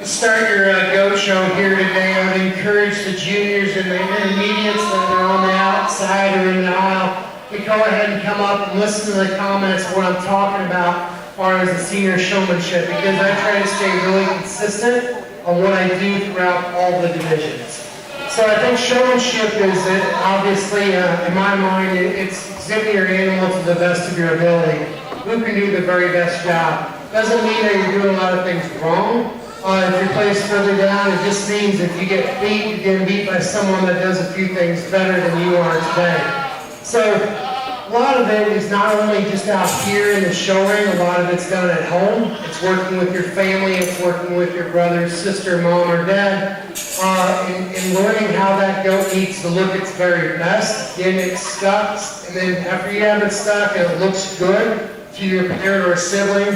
Start your goat show here today. I would encourage the juniors and the intermediates that are on the outside or in the aisle to go ahead and come up and listen to the comments of what I'm talking about as far as the senior showmanship, because I try to stay really consistent on what I do throughout all the divisions. So I think showmanship is obviously, in my mind, it's exhibiting your animal to the best of your ability. Who can do the very best job? Doesn't mean that you're doing a lot of things wrong. If you're placed further down, it just means if you get beat, you're getting beat by someone that does a few things better than you are today. So a lot of it is not only just out here in the show ring, a lot of it's done at home. It's working with your family, it's working with your brother, sister, mom, or dad, and learning how that goat needs to look its very best, getting it stuck, and then after you have it stuck and it looks good to your parent or a sibling,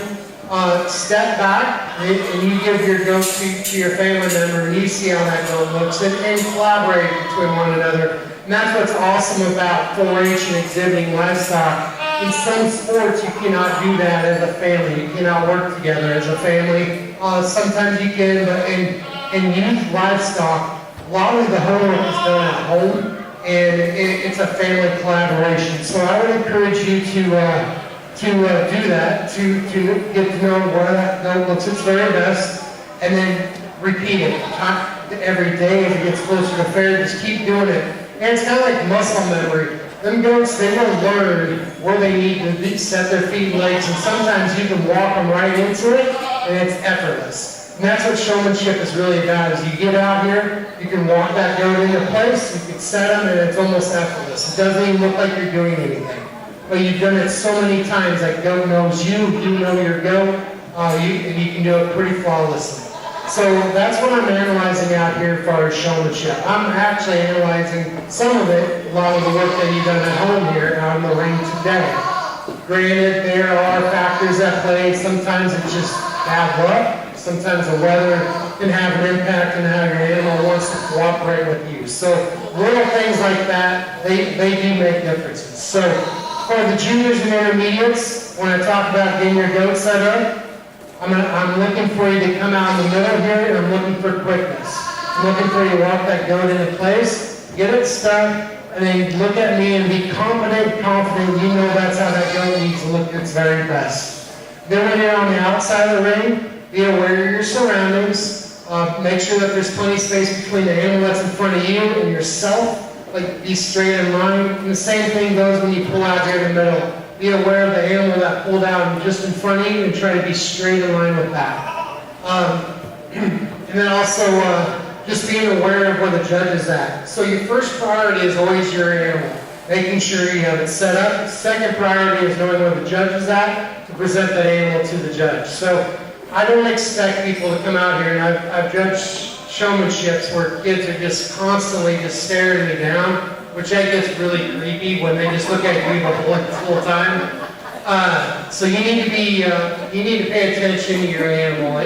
step back and you give your goat to your family member and you see how that goat looks and collaborate between one another. And that's what's awesome about 4-H and exhibiting livestock. In some sports you cannot do that as a family. You cannot work together as a family. Sometimes you can, but in youth livestock, a lot of the homework is done at home and it's a family collaboration. So I would encourage you to do that, to get to know where that goat looks its very best, and then repeat it every day as it gets closer to fair. Just keep doing it. And it's kind of like muscle memory. Them goats, they will learn where they need to set their feet and legs, and sometimes you can walk them right into it, and it's effortless. And that's what showmanship is really about, is you get out here, you can walk that goat into place, you can set them, and it's almost effortless. It doesn't even look like you're doing anything. But you've done it so many times that goat knows you, you know your goat, and you can do it pretty flawlessly. So that's what I'm analyzing out here for our showmanship. I'm actually analyzing some of it, a lot of the work that you've done at home here out in the ring today. Granted, there are factors at play. Sometimes it's just bad luck. Sometimes the weather can have an impact on how your animal wants to cooperate with you. So little things like that, they do make differences. So for the juniors and intermediates, when I talk about getting your goat set up, I'm looking for you to come out in the middle here, and I'm looking for quickness. I'm looking for you to walk that goat into place, get it stuck, and then look at me and be confident. You know that's how that goat needs to look its very best. Then when you're on the outside of the ring, be aware of your surroundings. Make sure that there's plenty of space between the animal that's in front of you and yourself. Like, be straight in line. And the same thing goes when you pull out here in the middle. Be aware of the animal that pulled out just in front of you and try to be straight in line with that. And then also just being aware of where the judge is at. So your first priority is always your animal, making sure you have it set up. Second priority is knowing where the judge is at to present that animal to the judge. So I don't expect people to come out here, and I've judged showmanships where kids are just constantly just staring me down, which that gets really creepy when they just look at you the whole time. So you need to be, you need to pay attention to your animal.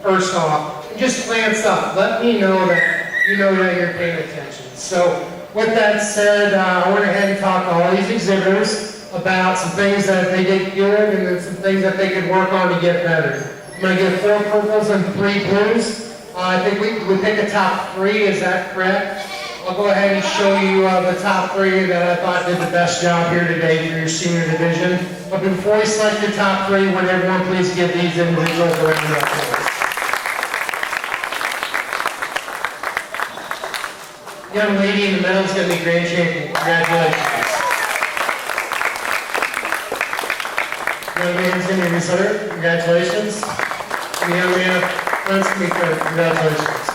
First off, and just glance up. Let me know that you know that you're paying attention. So with that said, I went ahead and talked to all these exhibitors about some things that they did good and then some things that they could work on to get better. I'm going to give 4 purples and 3 blues. I think we pick a top 3, is that correct? I'll go ahead and show you the top 3 that I thought did the best job here today for your senior division. But before we select the top 3, would everyone please give these individuals a round of applause. Young lady in the middle is going to be grand champion. Congratulations. Young man's in your reserve. Congratulations. And the young man front speaker. Congratulations.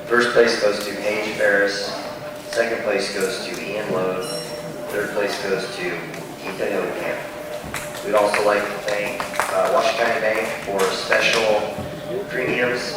First place goes to Paige Ferris. Second place goes to Ian Lowe. Third place goes to Ethan Hildekamp. We'd also like to thank Washington County Bank for special premiums.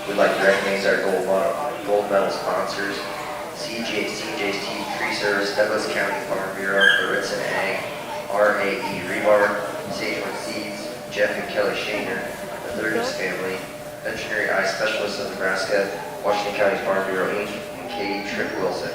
We'd like to recognize our gold medal sponsors, CJST Tree Service, Douglas County Farm Bureau, Laritza Ag, RAE Rebar, Sagewood Seeds, Jeff and Kelly Shaner, the Thurgis family, Veterinary Eye Specialists of Nebraska, Washington County Farm Bureau Inc., and Katie Tripp Wilson.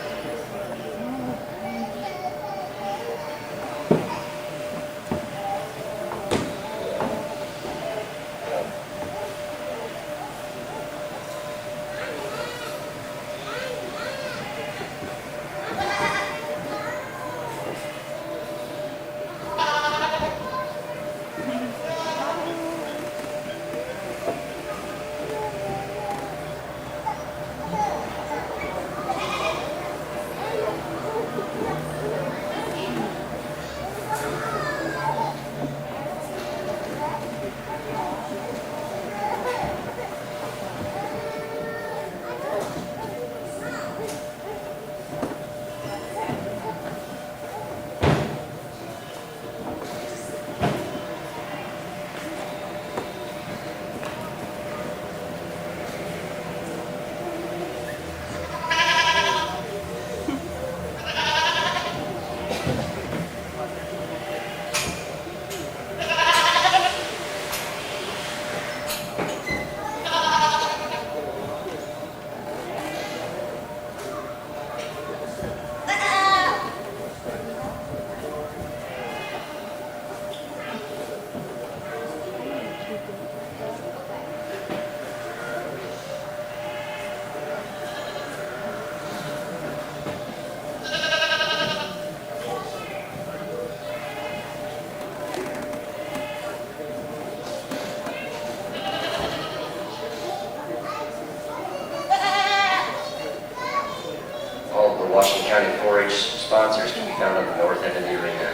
Washington County 4-H sponsors can be found on the north end of the arena.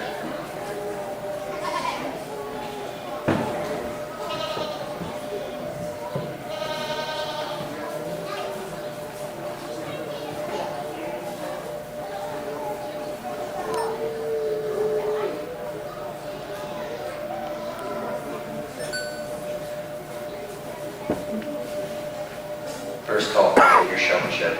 First call for your showmanship.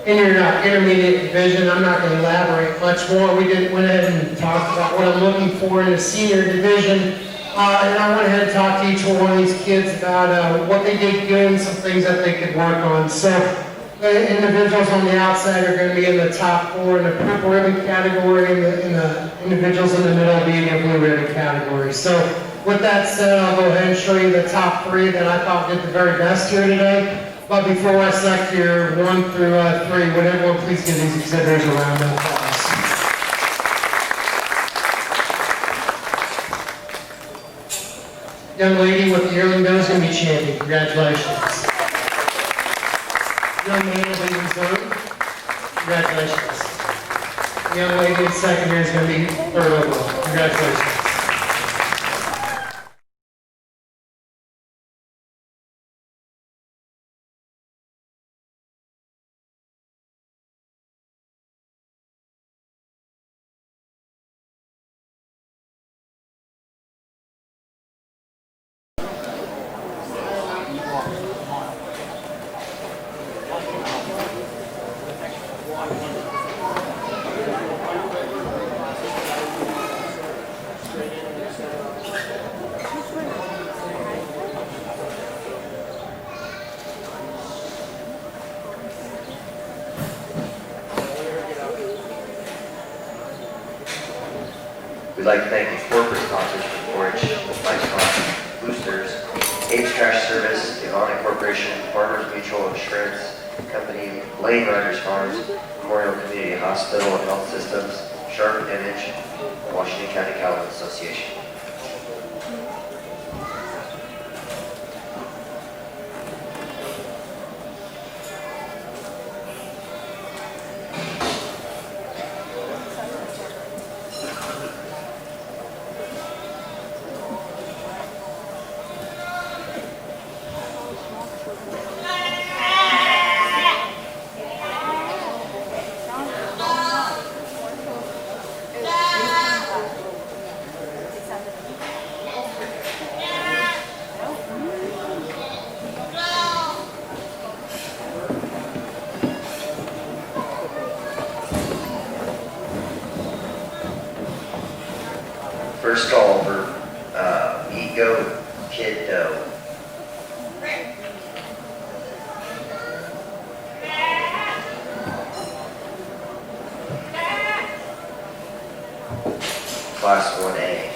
in your intermediate division. I'm not going to elaborate much more. We went ahead and talked about what I'm looking for in the senior division. And I went ahead and talked to each one of these kids about what they did good and some things that they could work on. So the individuals on the outside are going to be in the top 4 in the purple ribbon category, and the individuals in the middle will be in the blue ribbon category. So with that said, I'll go ahead and show you the top 3 that I thought did the very best here today. But before I select your 1 through 3, would everyone please give these exhibitors a round of applause. Young lady with the yearling bill is going to be champion. Congratulations. Young man will be reserve. Congratulations. The young lady in second here is going to be third overall. Congratulations. We'd like to thank the corporate sponsors for 4-H, Livestock Boosters, Abe's Trash Service, Evonik Corporation, Farmers Mutual Insurance Company, Lane Riders Farms, Memorial Community Hospital and Health Systems, Sharp Image, Washington County Calvin Association. First call for Ego Kid Doe. Class 1A.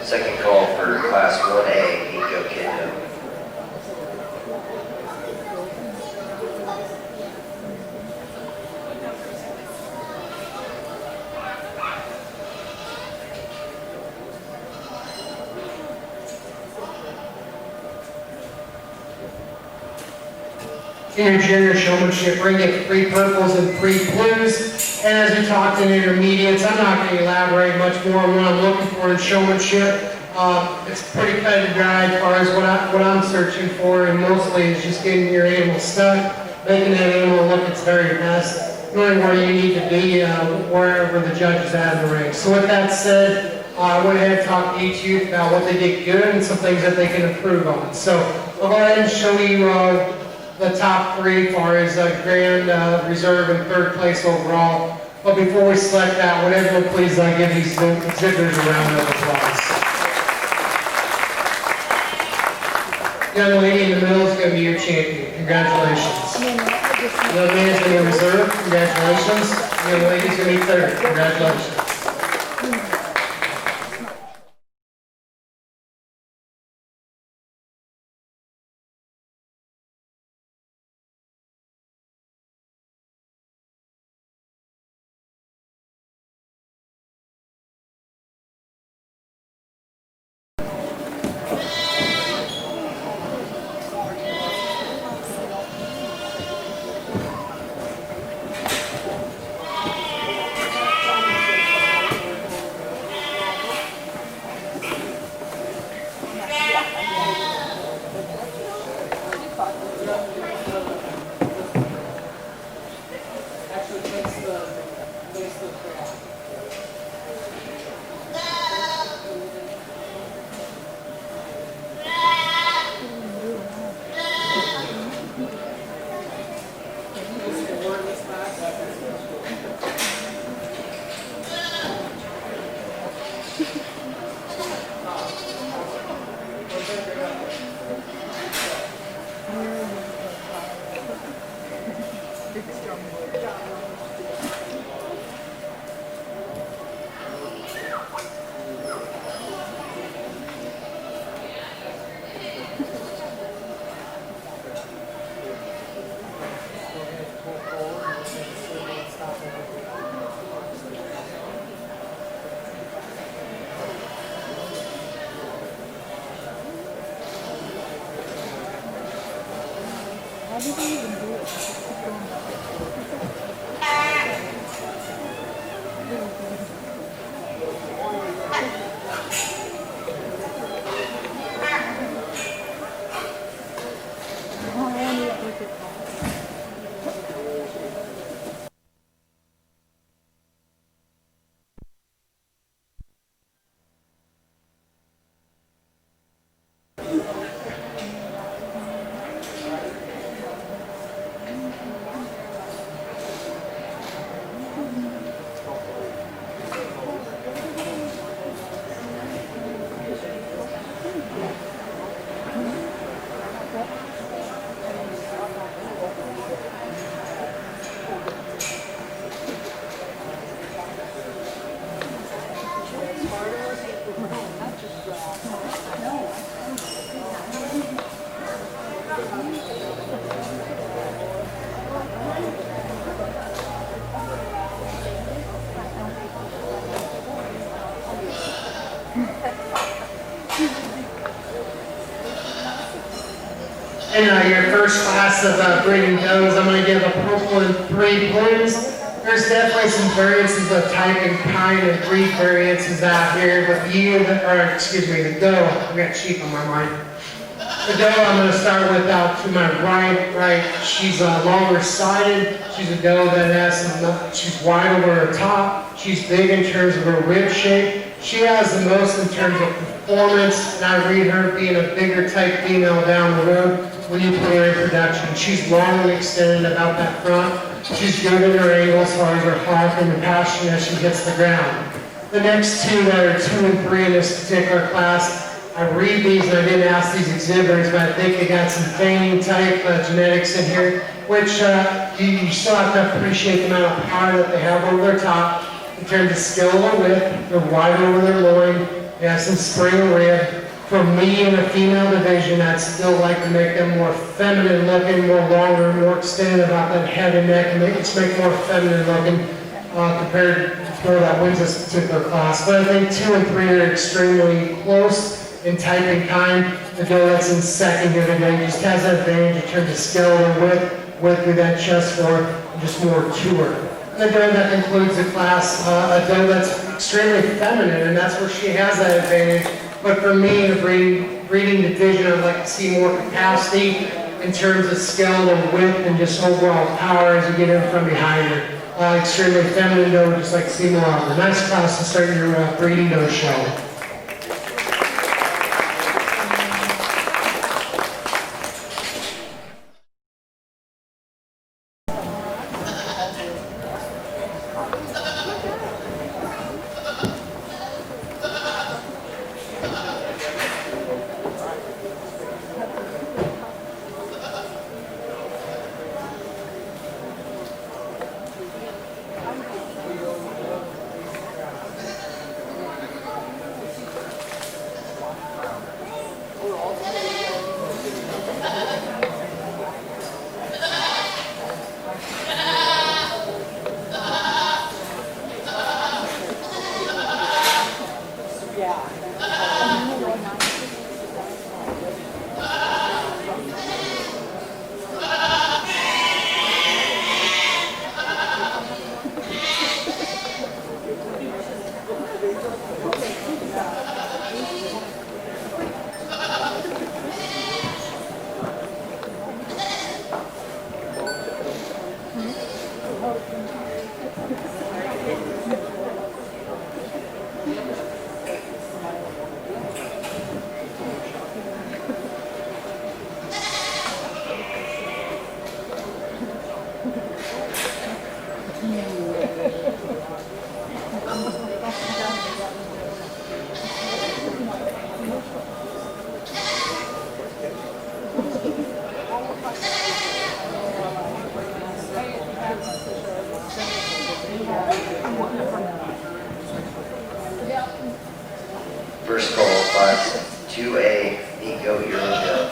Second call for Class 1A, Nico Kendo. Senior junior showmanship ring at 3 purples and 3 blues. And as we talked in intermediates, I'm not going to elaborate much more on what I'm looking for in showmanship. It's pretty cut and dry as far as what I'm searching for, and mostly is just getting your animal stuck, making that animal look its very best, knowing where you need to be, wherever the judge is at in the ring. So with that said, I went ahead and talked to each youth about what they did good and some things that they can improve on. So I'll go ahead and show you the top 3 as far as grand reserve and 3rd place overall. But before we select that, would everyone please give these exhibitors a round of applause. Young lady in the middle is going to be your champion. Congratulations. Young man's going to be reserve. Congratulations. Young lady's going to be 3rd. Congratulations. In your first class of breeding does, I'm going to give a purple and 3 blues. There's definitely some variances of type and kind and breed variances out here, but the doe, I've got sheep on my mind. The doe I'm going to start with out to my right, she's longer sided. She's a doe that has she's wide over her top. She's big in terms of her rib shape. She has the most in terms of performance, and I read her being a bigger type female down the road when you put her in production. She's long and extended about that front. She's good in her angle as far as her hawk and the passion as she hits the ground. The next two that are 2 and 3 in this particular class, I read these and I didn't ask these exhibitors, but I think they got some feigning type genetics in here, which you still have to appreciate the amount of power that they have over their top in terms of skill or width. They're wide over their loin. They have some spring rib. For me in the female division, I'd still like to make them more feminine looking, more longer, more extended about that head and neck, and let's make more feminine looking compared to where that wins this particular class. But I think 2 and 3 are extremely close in type and kind. The doe that's in second here today just has that advantage in terms of skeletal width through that chest forward, and just more to her. And the doe that concludes the class, a doe that's extremely feminine, and that's where she has that advantage. But for me, in the breeding division, I'd like to see more capacity in terms of skeletal width and just overall power as you get in from behind her. Extremely feminine doe, just like to see more of her. Nice class to start your breeding doe show. First call, class 2A, Nico Eurogel.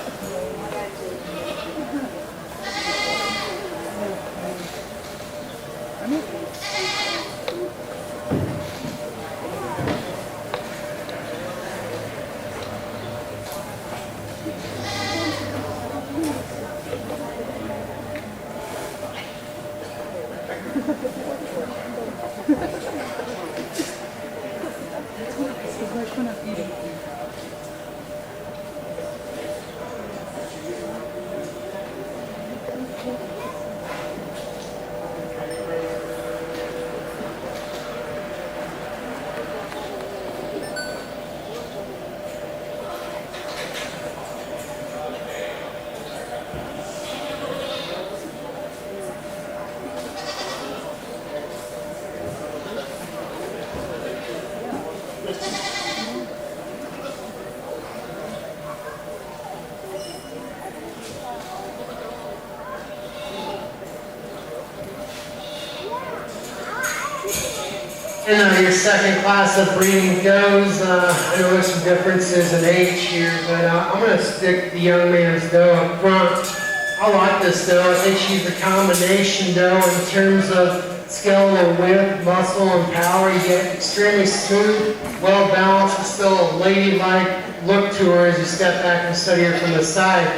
And your second class of breeding goes, I know there's some differences in age here, but I'm going to stick the young man's doe up front. I like this doe. I think she's a combination doe in terms of skeletal width, muscle, and power. You get extremely smooth, well balanced, but still a ladylike look to her as you step back and study her from the side.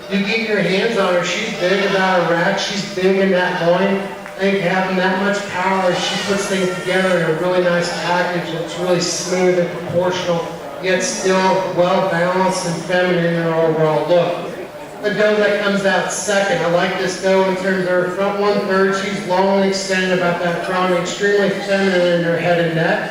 You get your hands on her, she's big about her rack, she's big in that loin. I think having that much power, she puts things together in a really nice package that's really smooth and proportional, yet still well balanced and feminine in her overall look. The doe that comes out second, I like this doe in terms of her front 1/3. She's long and extended about that front, extremely feminine in her head and neck.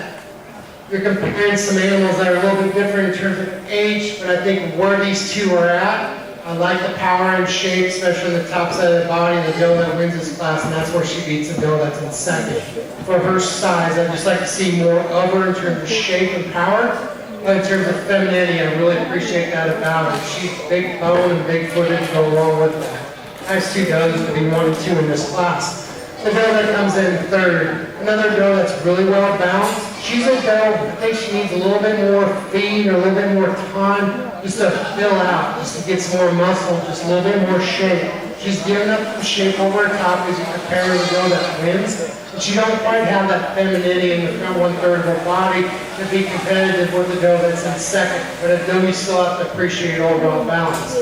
You're comparing some animals that are a little bit different in terms of age, but I think where these two are at, I like the power and shape, especially on the top side of the body, the doe that wins this class, and that's where she beats the doe that's in second. For her size, I'd just like to see more of her in terms of shape and power, but in terms of femininity, I really appreciate that about her. She's big bone and big footed to go along with that. Nice two does to be 1 and 2 in this class. The doe that comes in third, another doe that's really well balanced. She's a doe, I think she needs a little bit more feed or a little bit more time just to fill out, just to get some more muscle, just a little bit more shape. She's giving up some shape over her top as you compare her to the doe that wins, but she don't quite have that femininity in the front 1/3 of her body to be competitive with the doe that's in second, but a doe you still have to appreciate overall balance.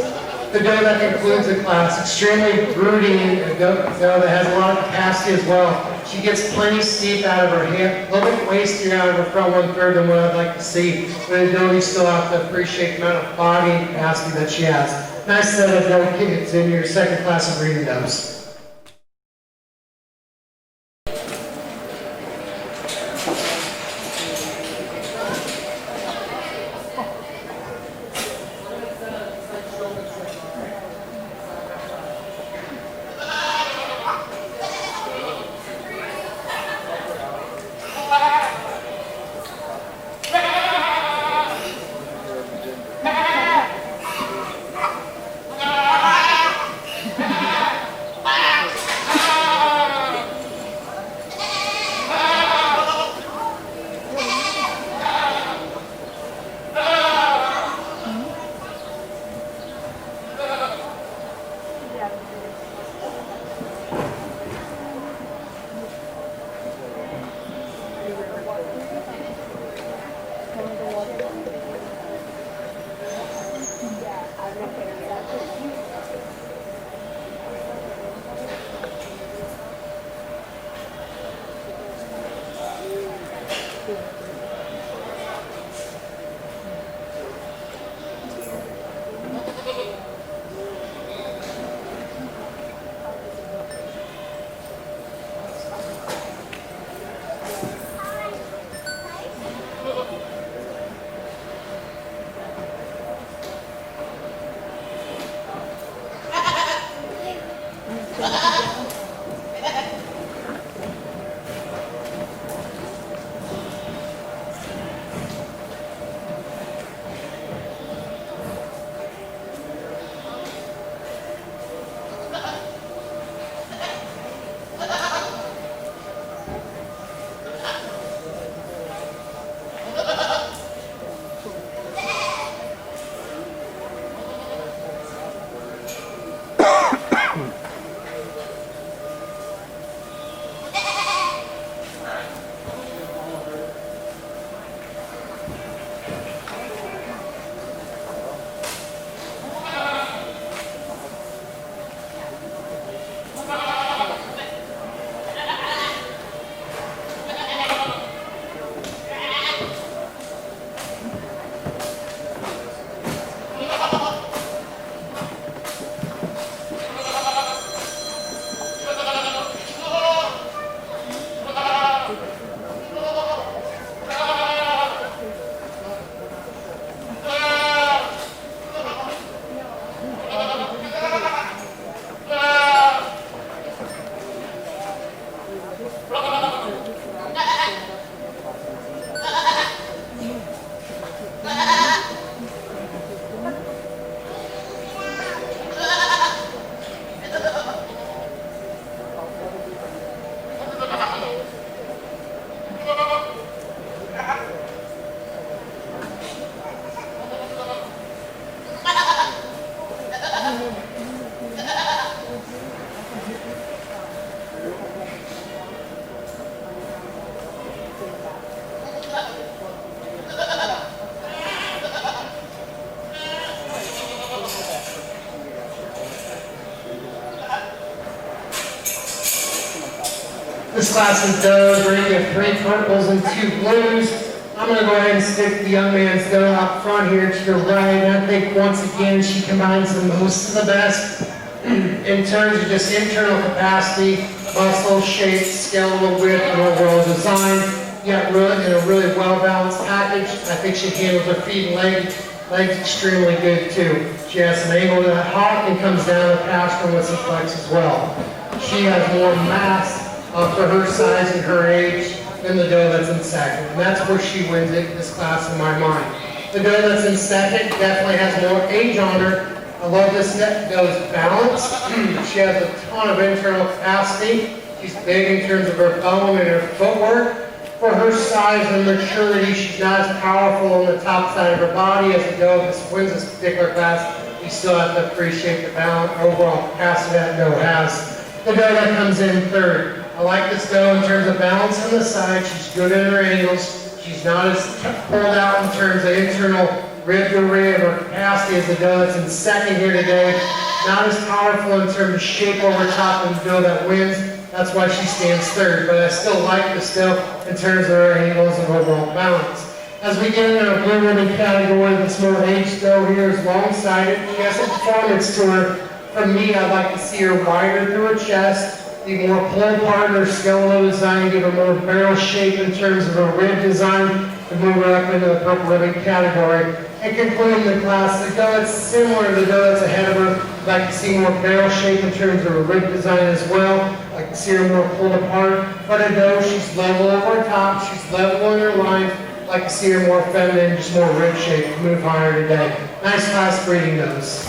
The doe that concludes the class, extremely brooding, a doe that has a lot of capacity as well. She gets plenty steep out of her hip, a little bit wastier out of her front 1/3 than what I'd like to see. But a doe you still have to appreciate the amount of body and capacity that she has. Nice set of doe kids in your second class of breeding does. This class of does bring you 3 purples and 2 blues. I'm going to go ahead and stick the young man's doe out front here to the right. And I think once again she combines the most of the best in terms of just internal capacity, muscle, shape, skeletal width, and overall design. Yet really in a really well-balanced package. I think she handles her feet and legs extremely good too. She has some angle to that hop and comes down the pastern with some flex as well. She has more mass for her size and her age than the doe that's in second. And that's where she wins it in this class in my mind. The doe that's in second definitely has more age on her. I love this doe's balance. She has a ton of internal capacity. She's big in terms of her bone and her footwork. For her size and maturity, she's not as powerful on the top side of her body as the doe that wins this particular class. You still have to appreciate the balance, overall capacity that doe has. The doe that comes in third. I like this doe in terms of balance on the side. She's good in her angles. She's not as pulled out in terms of internal rib to rib or capacity as the doe that's in second here today. Not as powerful in terms of shape over top than the doe that wins. That's why she stands third. But I still like this doe in terms of her angles and overall balance. As we get into the blue ribbon category, this more age doe here is long-sided. She has a performance to her. For me, I'd like to see her wider through her chest. The more pull part in her skeletal design, give her more barrel shape in terms of her rib design to move her up into the purple ribbon category. And concluding the class, the doe that's similar to the doe that's ahead of her. I'd like to see more barrel shape in terms of her rib design as well. I'd like to see her more pulled apart. But a doe, she's level over top, she's level in her lines. I'd like to see her more feminine, just more rib shape, move higher today. Nice class breeding does.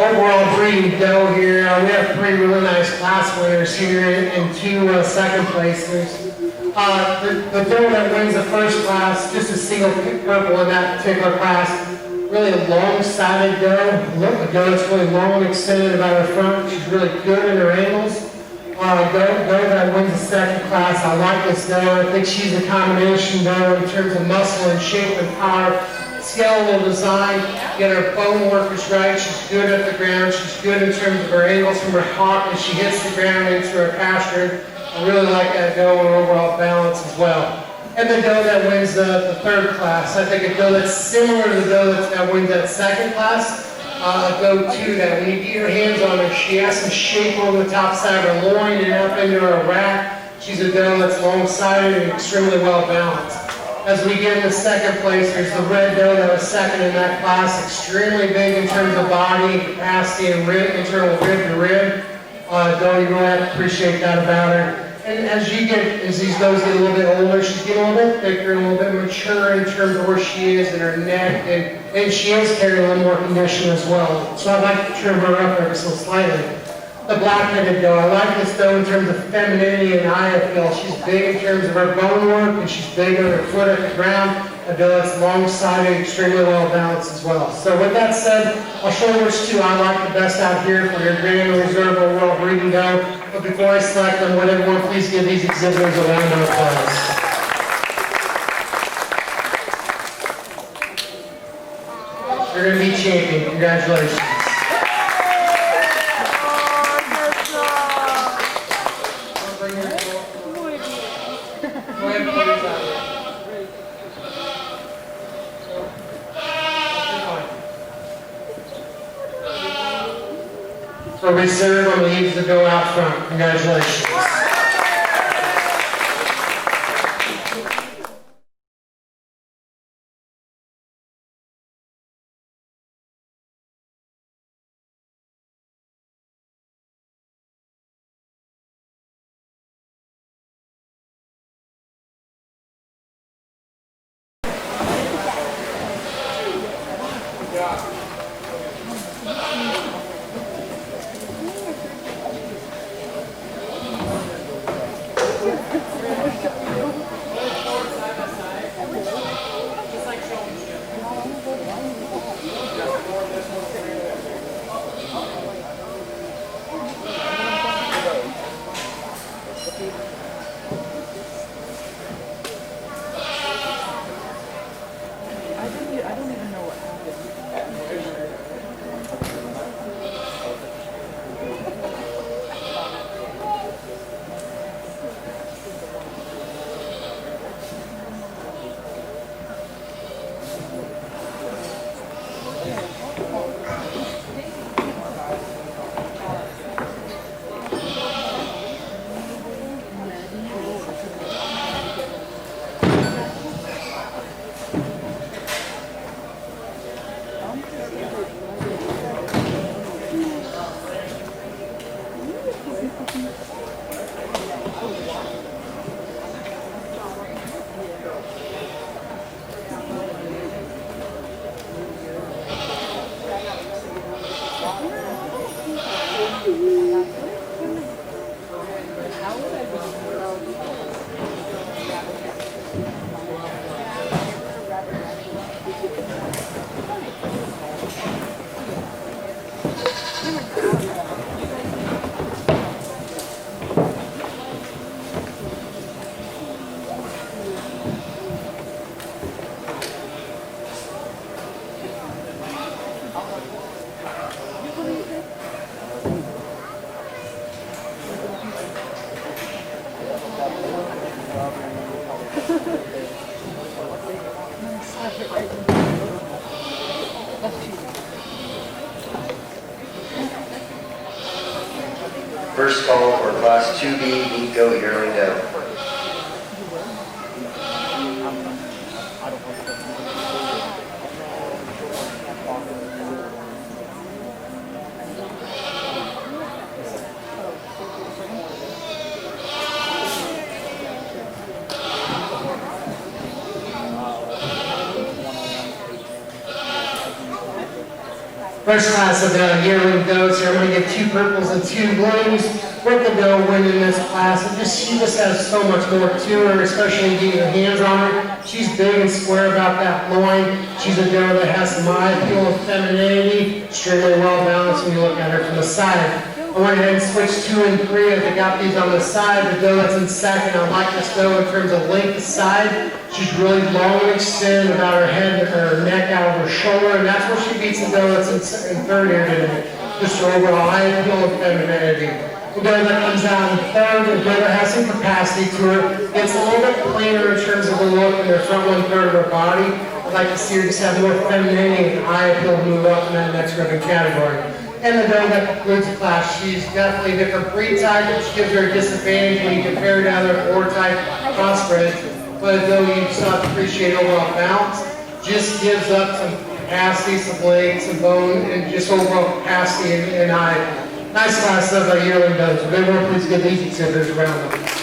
Overall breeding doe here. We have 3 really nice class winners here and 2 second placers. The doe that wins the first class, just a single purple in that particular class, really a long-sided doe. Look, a doe that's really long and extended about her front. She's really good in her angles. Doe that wins the second class, I like this doe. I think she's a combination doe in terms of muscle and shape and power. Skeletal design, get her bone work is right, she's good at the ground, she's good in terms of her angles from her hop as she hits the ground into her pastern. I really like that doe and overall balance as well. And the doe that wins the third class, I think a doe that's similar to the doe that wins that second class, a doe too that when you get your hands on her, she has some shape over the top side of her loin and up into her rack. She's a doe that's long-sided and extremely well balanced. As we get into second place, there's the red doe that was second in that class. Extremely big in terms of body, capacity, and internal rib to rib. Doe, you really have to appreciate that about her. And as these does get a little bit older, she's getting a little bit thicker and a little bit mature in terms of where she is in her neck, and she is carrying a little more condition as well. So I'd like to trim her up ever so slightly. The black-headed doe, I like this doe in terms of femininity and eye appeal. She's big in terms of her bone work, and she's big on her foot at the ground. A doe that's long-sided, extremely well balanced as well. So with that said, I'll show you which two I like the best out here for your Grand Reserve or World Breeding Doe. But before I select them, would everyone please give these exhibitors a round of applause. You're going to be champion. Congratulations. For reserve, I'm going to use the doe out front. Congratulations. I don't even know what happened. First call for Class 2B Meat Goat Yearling Doe. First class of yearling does here. I'm going to get 2 purples and 2 blues. With the doe winning this class, she just has so much more to her, especially getting your hands on her. She's big and square about that loin. She's a doe that has some eye appeal and femininity, extremely well balanced when you look at her from the side. I went ahead and switched 2 and 3 as I got these on the side. The doe that's in second, I like this doe in terms of length of side. She's really long and extended about her head, her neck out of her shoulder, and that's where she beats the doe that's in third here today. Just her overall eye appeal and femininity. The doe that comes out in third, the doe that has some capacity to her, gets a little bit plainer in terms of the look in her front 1/3 of her body. I'd like to see her just have more femininity and eye appeal move up in that next ribbon category. And the doe that concludes the class, she's definitely a different breed type, which gives her a disadvantage when you compare her to other 4-type crossbreds. but though you still have to appreciate overall balance, just gives up some capacity, some length, some bone, and just overall capacity and height. Nice class of yearling does. If everyone please give these exhibitors a round of applause.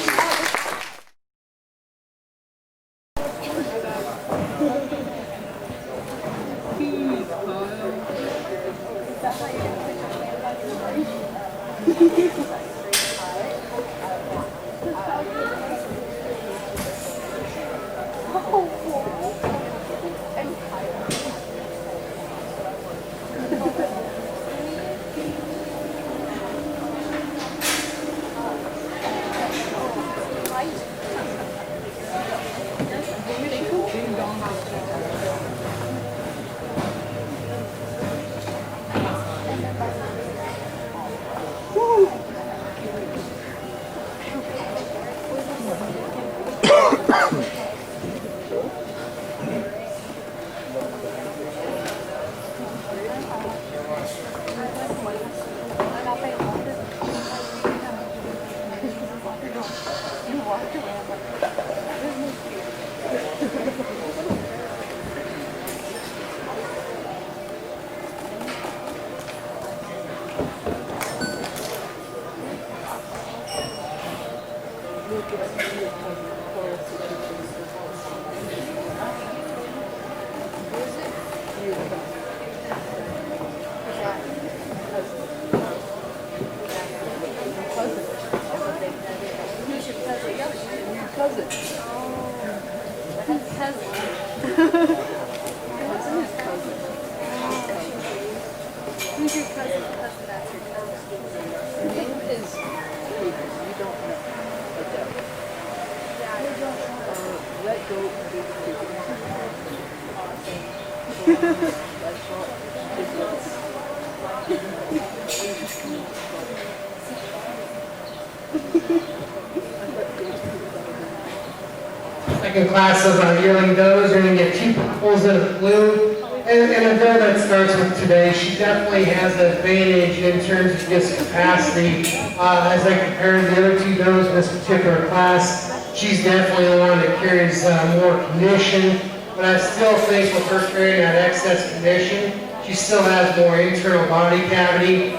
Second class of our yearling does. You're going to get 2 purples and a blue. And a doe that starts with today, she definitely has an advantage in terms of just capacity. As I compare the other 2 does in this particular class, she's definitely the one that carries more condition. But I still think with her carrying that excess condition, she still has more internal body cavity,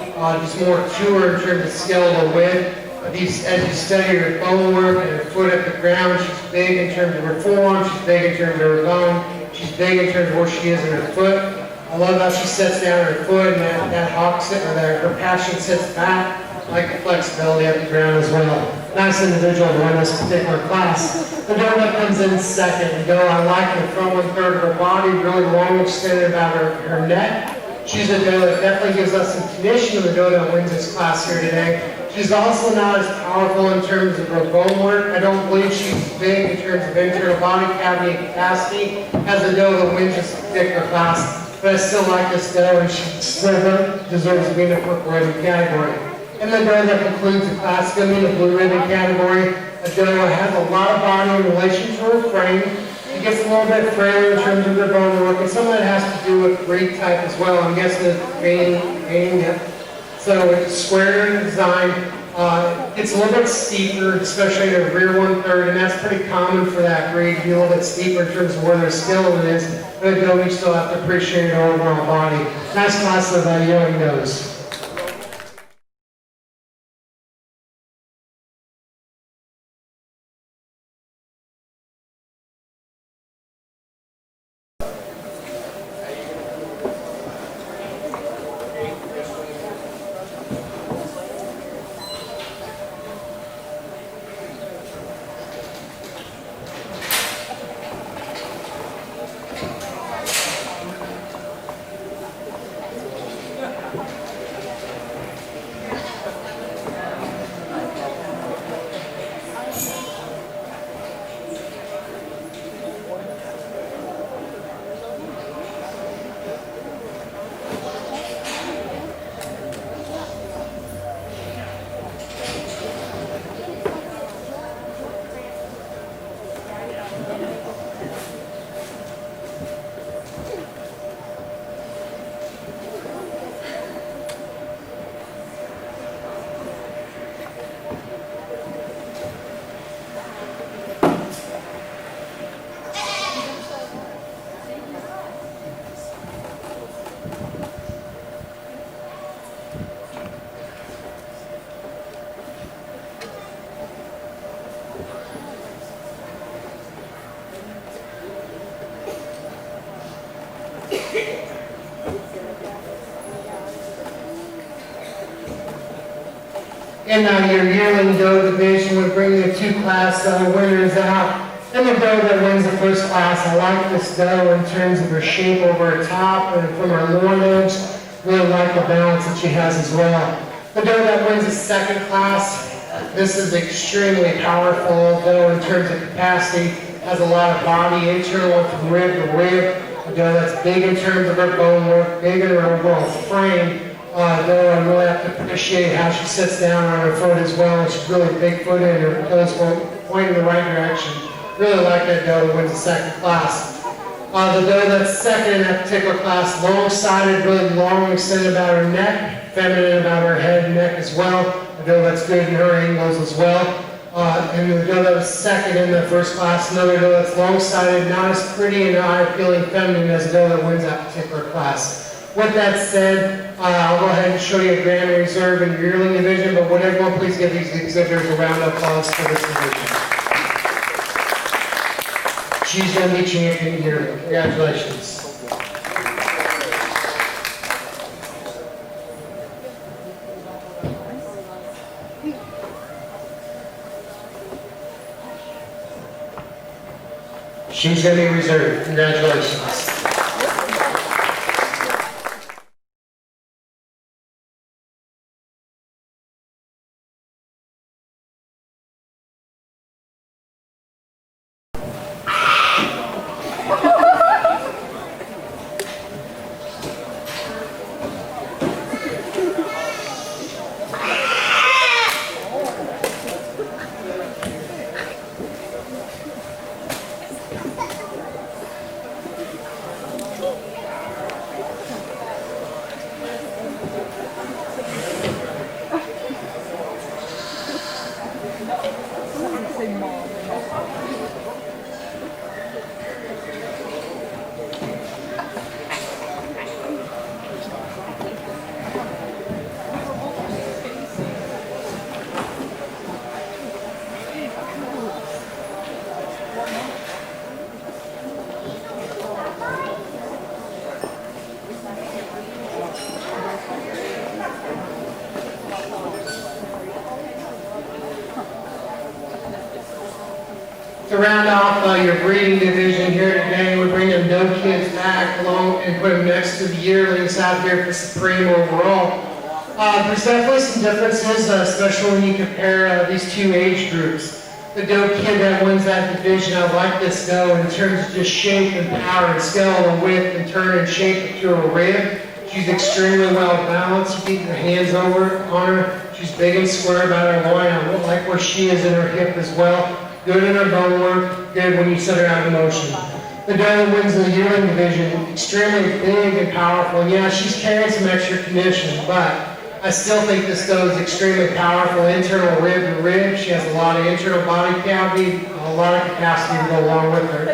just more to her in terms of skeletal width. As you study her bone work and her foot at the ground, she's big in terms of her forearm, she's big in terms of her bone, she's big in terms of where she is in her foot. I love how she sets down her foot and that hawk sit, or that her passion sits back. I like the flexibility at the ground as well. Nice individual to win this particular class. The doe that comes in second. The doe I like in the front 1/3 of her body, really long extended about her neck. She's a doe that definitely gives us some condition to the doe that wins this class here today. She's also not as powerful in terms of her bone work. I don't believe she's big in terms of internal body cavity and capacity as a doe that wins this particular class. But I still like this doe, and she still deserves to be in the purple ribbon category. And the doe that concludes the class is going to be in the blue ribbon category. A doe that has a lot of body in relation to her frame. She gets a little bit frailer in terms of her bone work, and some of that has to do with breed type as well. I'm guessing it's veining, yeah. So it's square in design. It's a little bit steeper, especially in the rear 1/3, and that's pretty common for that breed to be a little bit steeper in terms of where their skeleton is. But a doe, we still have to appreciate her overall body. Nice class of yearling does. in your yearling doe division. We bring the two class winners out. And the doe that wins the first class, I like this doe in terms of her shape over her top and from her loin edge. Really like the balance that she has as well. The doe that wins the second class, this is extremely powerful doe in terms of capacity. Has a lot of body, internal from rib to rib. A doe that's big in terms of her bone work, big in her overall frame. Though I really have to appreciate how she sits down on her foot as well. She's really big footed and her toes point in the right direction. Really like that doe that wins the second class. The doe that's second in that particular class, long-sided, really long extended about her neck, feminine about her head and neck as well. The doe that's good in her angles as well. And the doe that was second in the first class, another doe that's long-sided, not as pretty and eye-appealing feminine as the doe that wins that particular class. With that said, I'll go ahead and show you a grand reserve in your yearling division, but would everyone please give these exhibitors a round of applause for this division. She's going to be champion yearling. Congratulations. She's going to be reserved. Congratulations. To round off your breeding division here today, we bring them doe kids back along and put them next to the yearlings out here for supreme overall. There's definitely some differences, especially when you compare these two age groups. The doe kid that wins that division, I like this doe in terms of just shape and power and scale and width and turn and shape to her rib. She's extremely well balanced. You keep your hands over on her. She's big and square about her loin. I like where she is in her hip as well. Good in her bone work, good when you set her out in motion. The doe that wins the yearling division, extremely big and powerful. And yeah, she's carrying some extra condition, but I still think this doe is extremely powerful, internal rib to rib. She has a lot of internal body cavity, a lot of capacity to go along with her.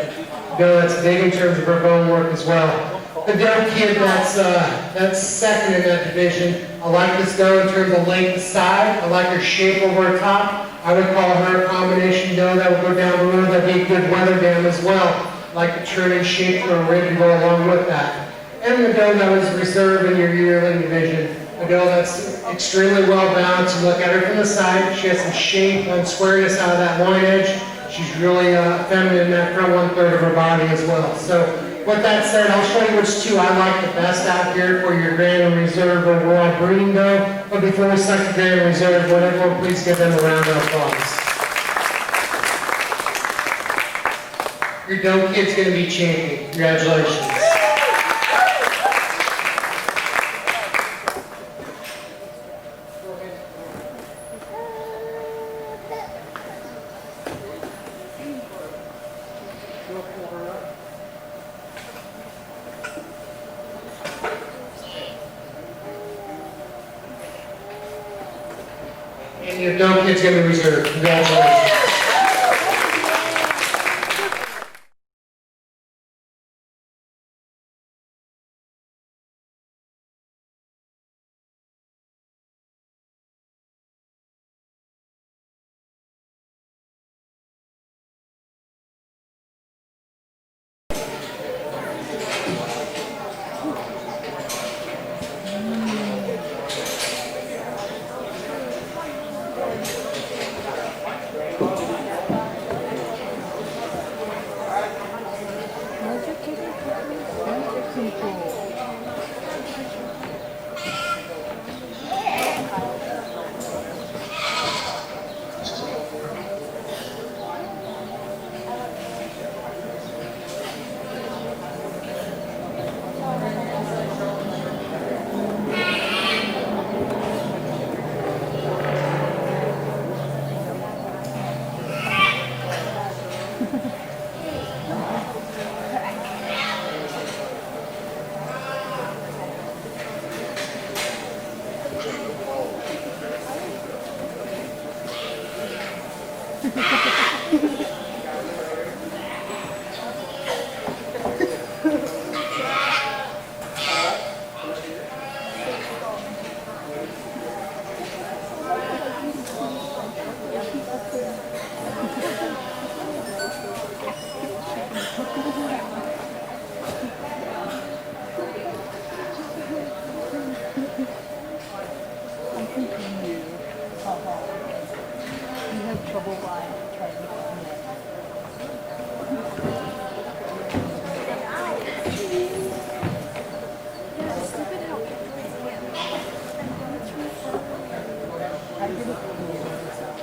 Doe that's big in terms of her bone work as well. The doe kid that's second in that division, I like this doe in terms of length side. I like her shape over her top. I would call her a combination doe that would go down the road. That'd be a good weather dam as well. Like the turn and shape for a rib to go along with that. And the doe that was reserved in your yearling division. A doe that's extremely well balanced. You look at her from the side. She has some shape and squareness out of that loin edge. She's really feminine in that front 1/3 of her body as well. So with that said, I'll show you which two I like the best out here for your grand and reserve overall breeding doe. But before we select the grand and reserve, would everyone please give them a round of applause. Your doe kid's going to be champion. Congratulations. And your doe kid's going to be reserved. Congratulations. I'm thinking you. You have trouble trying to connect. I didn't figure this out.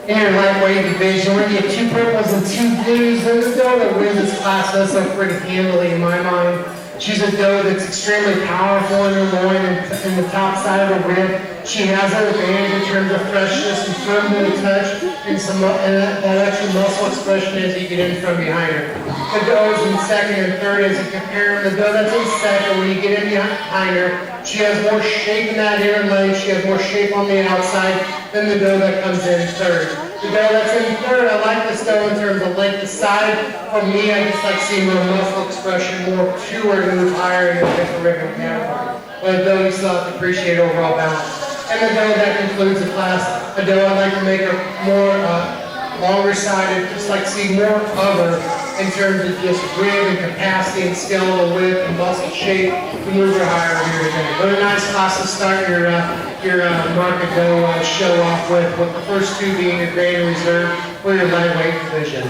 In your lightweight division, we're gonna get 2 purples and 2 blues. There's a doe that wins this class does so pretty handily in my mind. She's a doe that's extremely powerful in her loin and in the top side of the rib. She has an advantage in terms of freshness and firm to the touch and that extra muscle expression as you get in from behind her. The does in second and third as you compare them. The doe that's in second, when you get in behind her, she has more shape in that inner leg. She has more shape on the outside than the doe that comes in third. The doe that's in third, I like this doe in terms of length of side. For me, I just like seeing more muscle expression, more to her to move higher in the different ribbon category. But a doe you still have to appreciate overall balance. And the doe that concludes the class, a doe I like to make her more longer sided, just like to see more of her in terms of just rib and capacity and skeletal width and muscle shape to move her higher here today. What a nice class to start your market doe show off with the first 2 being your Grand Reserve for your lightweight division.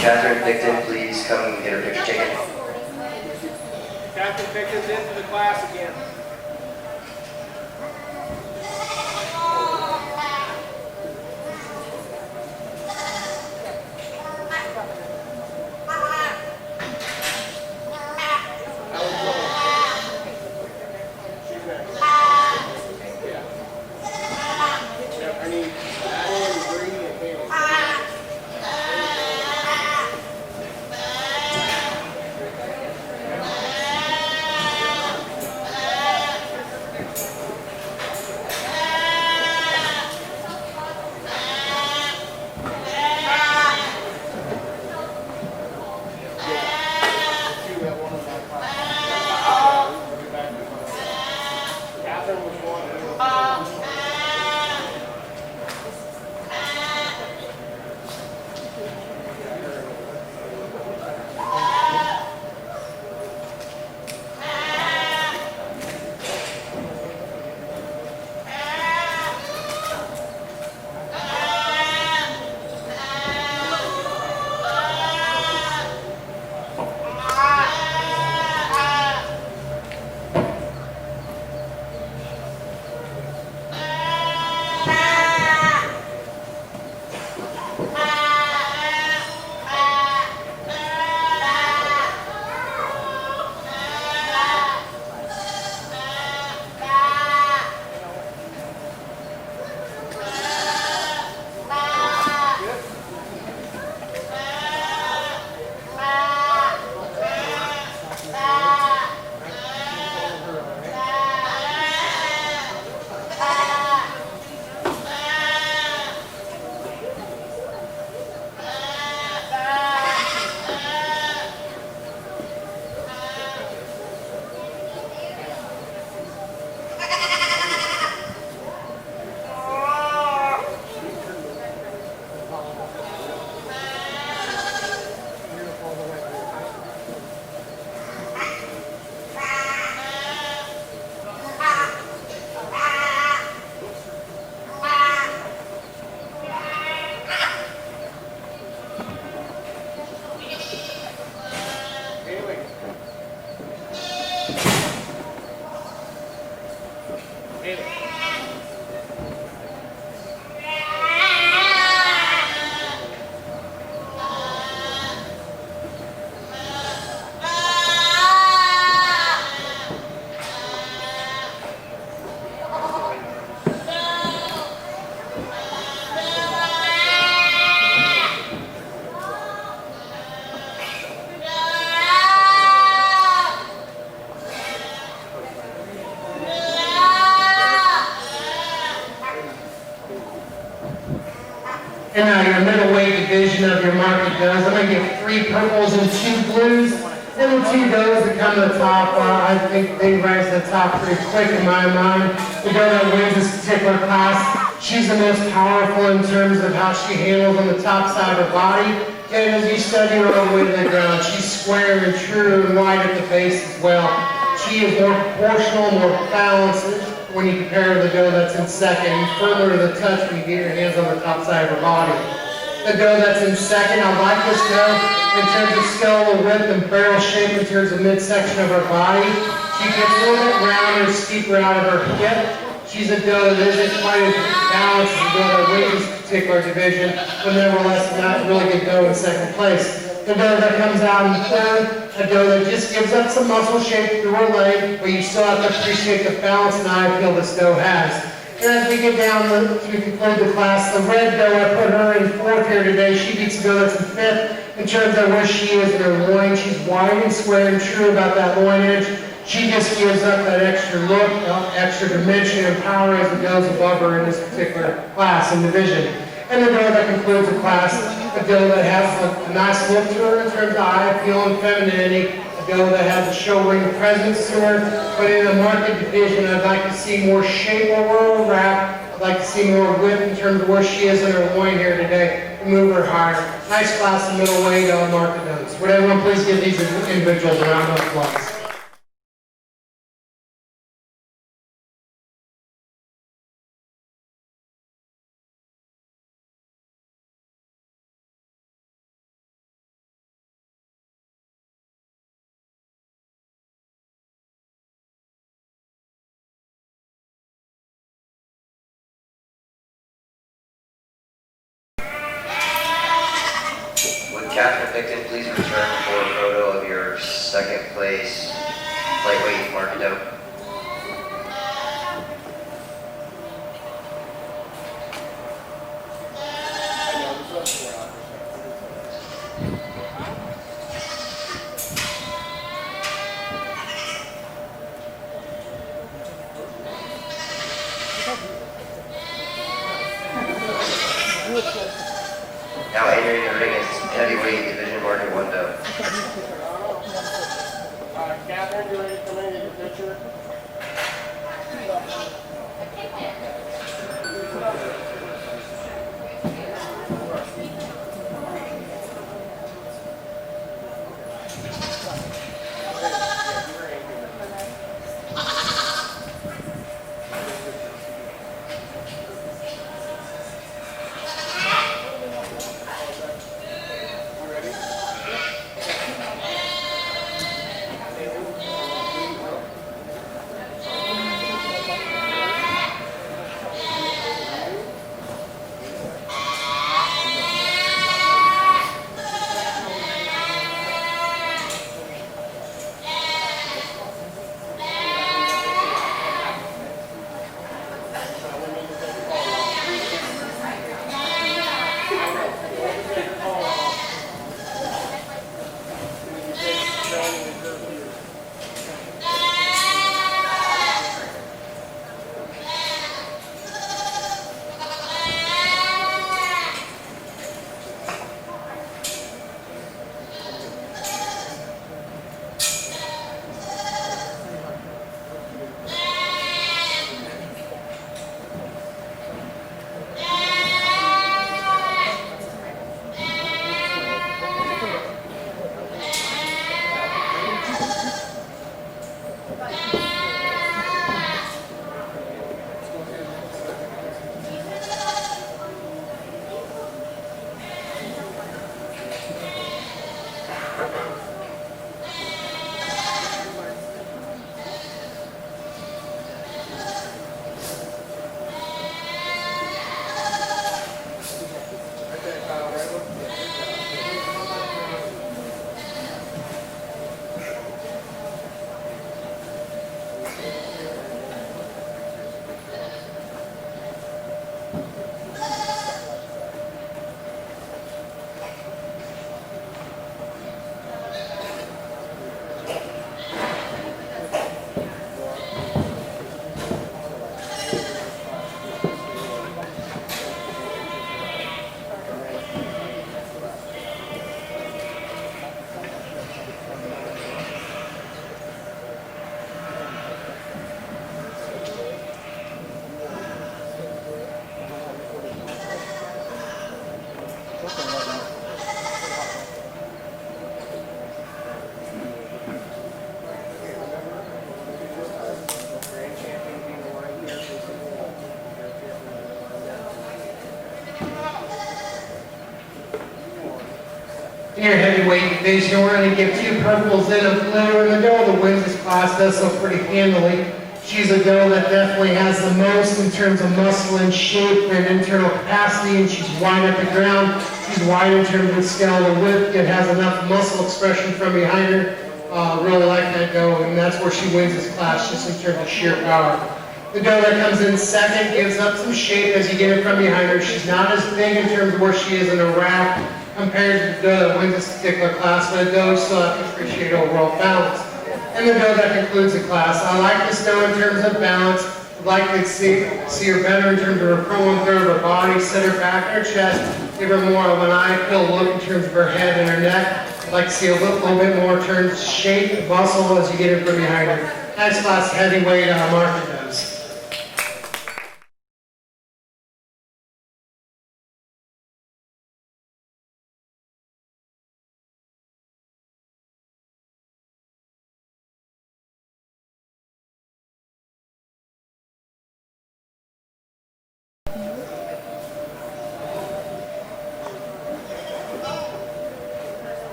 Catherine Picton, please come and get her picture taken. Captain Pickett's into the class again. I need Alan, Bree, and Haley. in your middleweight division of your market does, I'm going to give 3 purples and 2 blues. And the 2 does that come to the top, I think they rise to the top pretty quick in my mind. The doe that wins this particular class, she's the most powerful in terms of how she handles on the top side of her body. And as you study her all the way to the ground, she's square and true and wide at the base as well. She is more proportional, more balanced when you compare to the doe that's in second, and firmer to the touch when you get your hands on the top side of her body. The doe that's in second, I like this doe in terms of skeletal width and barrel shape in terms of midsection of her body. She gets a little bit rounder, steeper out of her hip. She's a doe that isn't quite as balanced as the doe that wins this particular division, but nevertheless not a really good doe in second place. The doe that comes out in third, a doe that just gives up some muscle shape through her leg, but you still have to appreciate the balance and eye appeal this doe has. And as we get down to conclude the class, the red doe, I put her in 4th here today. She beats the doe that's in 5th in terms of where she is in her loin. She's wide and square and true about that loin edge. She just gives up that extra look, extra dimension and power as the does above her in this particular class and division. And the doe that concludes the class, a doe that has a nice look to her in terms of eye appeal and femininity. Doe that has a show ring presence to her, but in the market division, I'd like to see more shape over her wrap. I'd like to see more width in terms of where she is in her loin here today to move her higher. Nice class of middleweight on market notes. Would everyone please give these individuals a round of applause? Would Catherine Picton please return for a photo of your second place lightweight market doe? Now entering the ring is heavyweight division market 1 doe. Catherine, you ready to come in and get a picture? In your heavyweight division, we're going to give 2 purples and a blue, and the doe that wins this class does so pretty handily. She's a doe that definitely has the most in terms of muscle and shape and internal capacity, and she's wide at the ground. She's wide in terms of skeletal width, yet has enough muscle expression from behind her. Really like that doe, and that's where she wins this class, just in terms of sheer power. The doe that comes in second gives up some shape as you get it from behind her. She's not as big in terms of where she is in a rack compared to the doe that wins this particular class, but the doe still have to appreciate overall balance. And the doe that concludes the class. I like this doe in terms of balance. I'd like to see her better in terms of her pro and third of her body, set her back and her chest, give her more of an eye-kill look in terms of her head and her neck. I'd like to see a little bit more in terms of shape, muscle as you get it from behind her. Next class, heavyweight market does.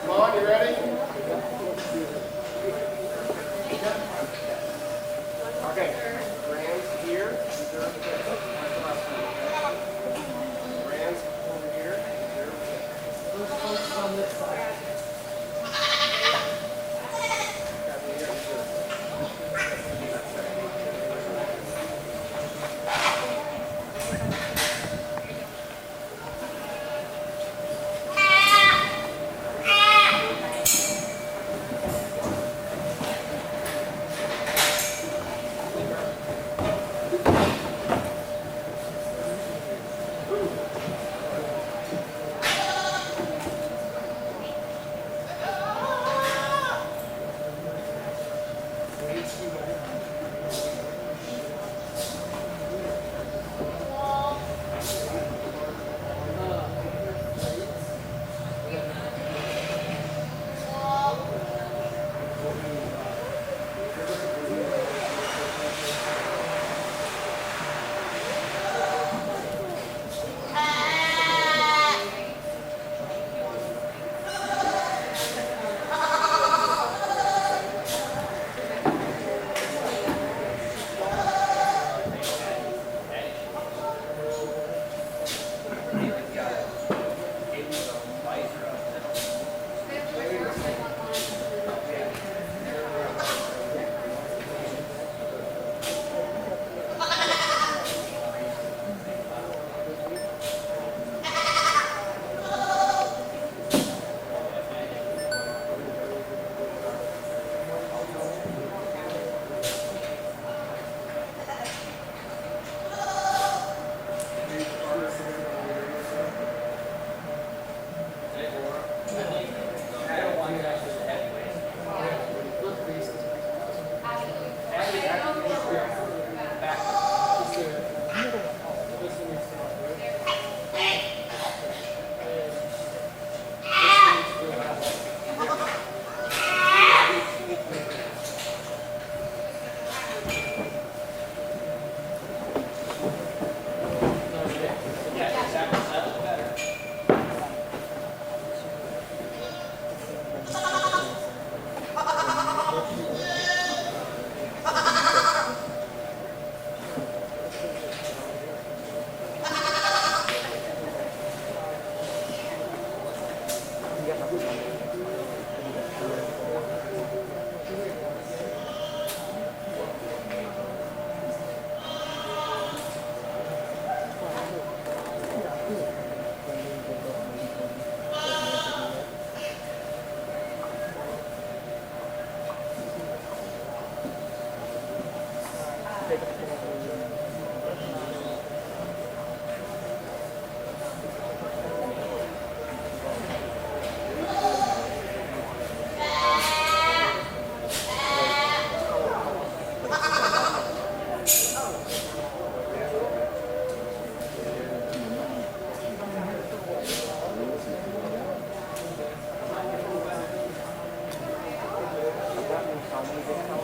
Vaughn, you ready? Okay. Rams here. Rams over here.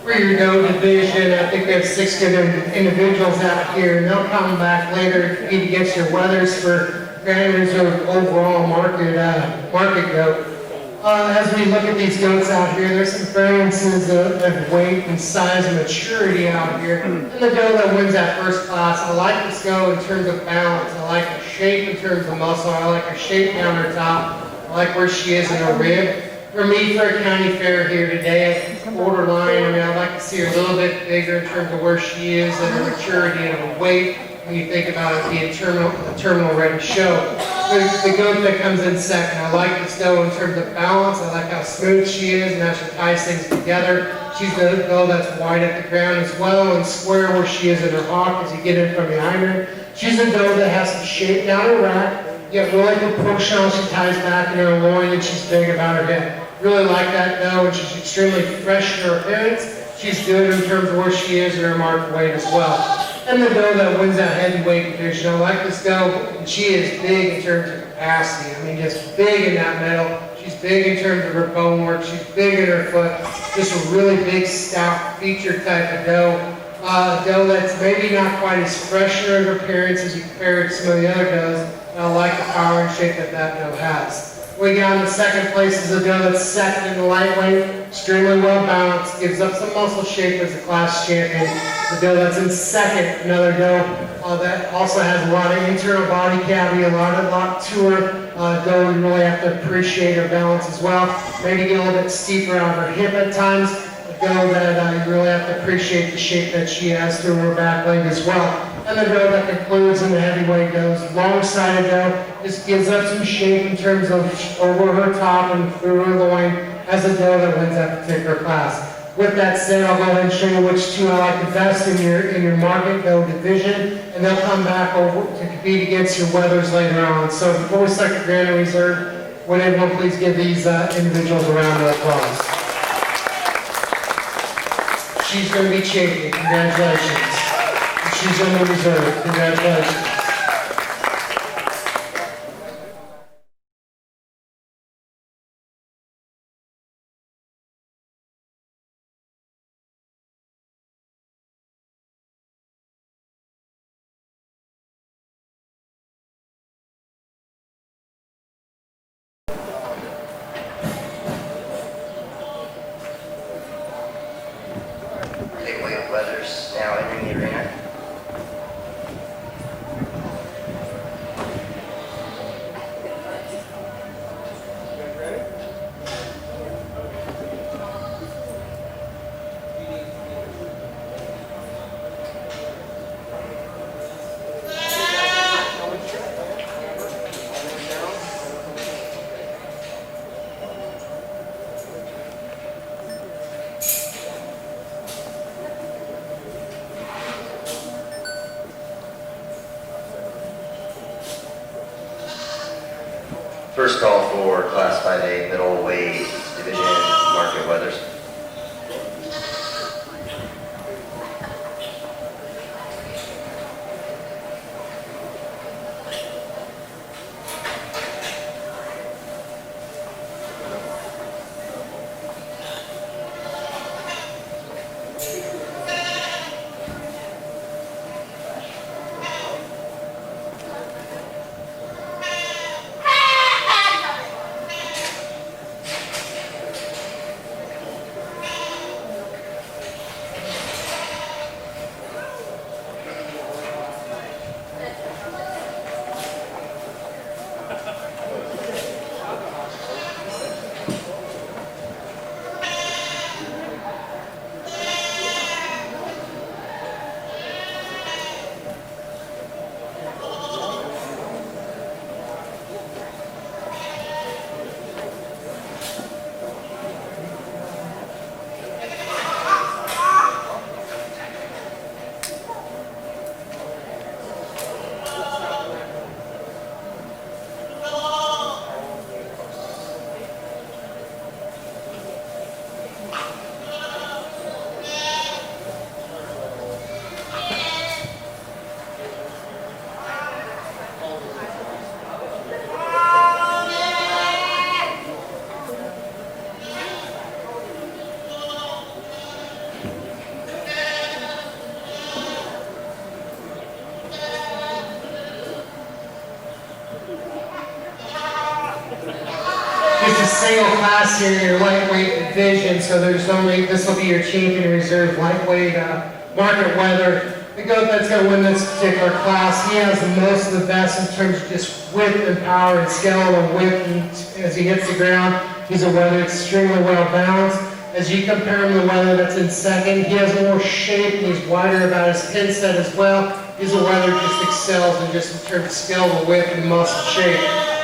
For your doe division, I think we have 6 good individuals out here, and they'll come back later if you need to get your weathers for Grand Reserve overall market goat. As we look at these goats out here, there's some variances of weight and size and maturity out here. And the doe that wins that first class, I like this goat in terms of balance. I like her shape in terms of muscle. I like her shape down her top. I like where she is in her rib. For me, for a county fair here today, borderline. I mean, I'd like to see her a little bit bigger in terms of where she is and her maturity and her weight. When you think about it being a terminal ready show. The goat that comes in second, I like this doe in terms of balance. I like how smooth she is and how she ties things together. She's the doe that's wide at the ground as well and square where she is in her hock as you get in from behind her. She's a doe that has some shape down her rack, yet really proportional. She ties back in her loin and she's big about her head. Really like that doe, and she's extremely fresh in her appearance. She's good in terms of where she is in her marked weight as well. And the doe that wins that heavyweight division, I like this doe, and she is big in terms of capacity. I mean, just big in that middle. She's big in terms of her bone work. She's big in her foot. Just a really big, stout, feature type of doe. A doe that's maybe not quite as fresh in her appearance as you compare it to some of the other does, but I like the power and shape that that doe has. We got in the second place is a doe that's second in the lightweight, extremely well balanced, gives up some muscle shape as a class champion. The doe that's in second, another doe that also has a lot of internal body cavity, a lot to her. Doe, you really have to appreciate her balance as well. Maybe get a little bit steeper on her hip at times. A doe that you really have to appreciate the shape that she has through her back leg as well. And the doe that concludes in the heavyweight does, long-sided doe, just gives up some shape in terms of over her top and through her loin as a doe that wins that particular class. With that said, I'll go ahead and show you which two I like the best in your market doe division, and they'll come back over to compete against your weathers later on. So before we start the Grand Reserve, would everyone please give these individuals a round of applause. She's going to be champion. Congratulations. She's in the reserve. Congratulations. Okay, William Weathers now entering the arena. First call for Class 5A middleweight division, Market Weathers. a single class here in your lightweight division, so this will be your champion reserve lightweight market weather. The goat that's going to win this particular class, he has the most of the best in terms of just width and power and skeletal width, and as he hits the ground, he's a weather extremely well balanced. As you compare him to the weather that's in second, he has more shape and he's wider about his pin set as well. He's a weather just excels in just in terms of skeletal width and muscle shape.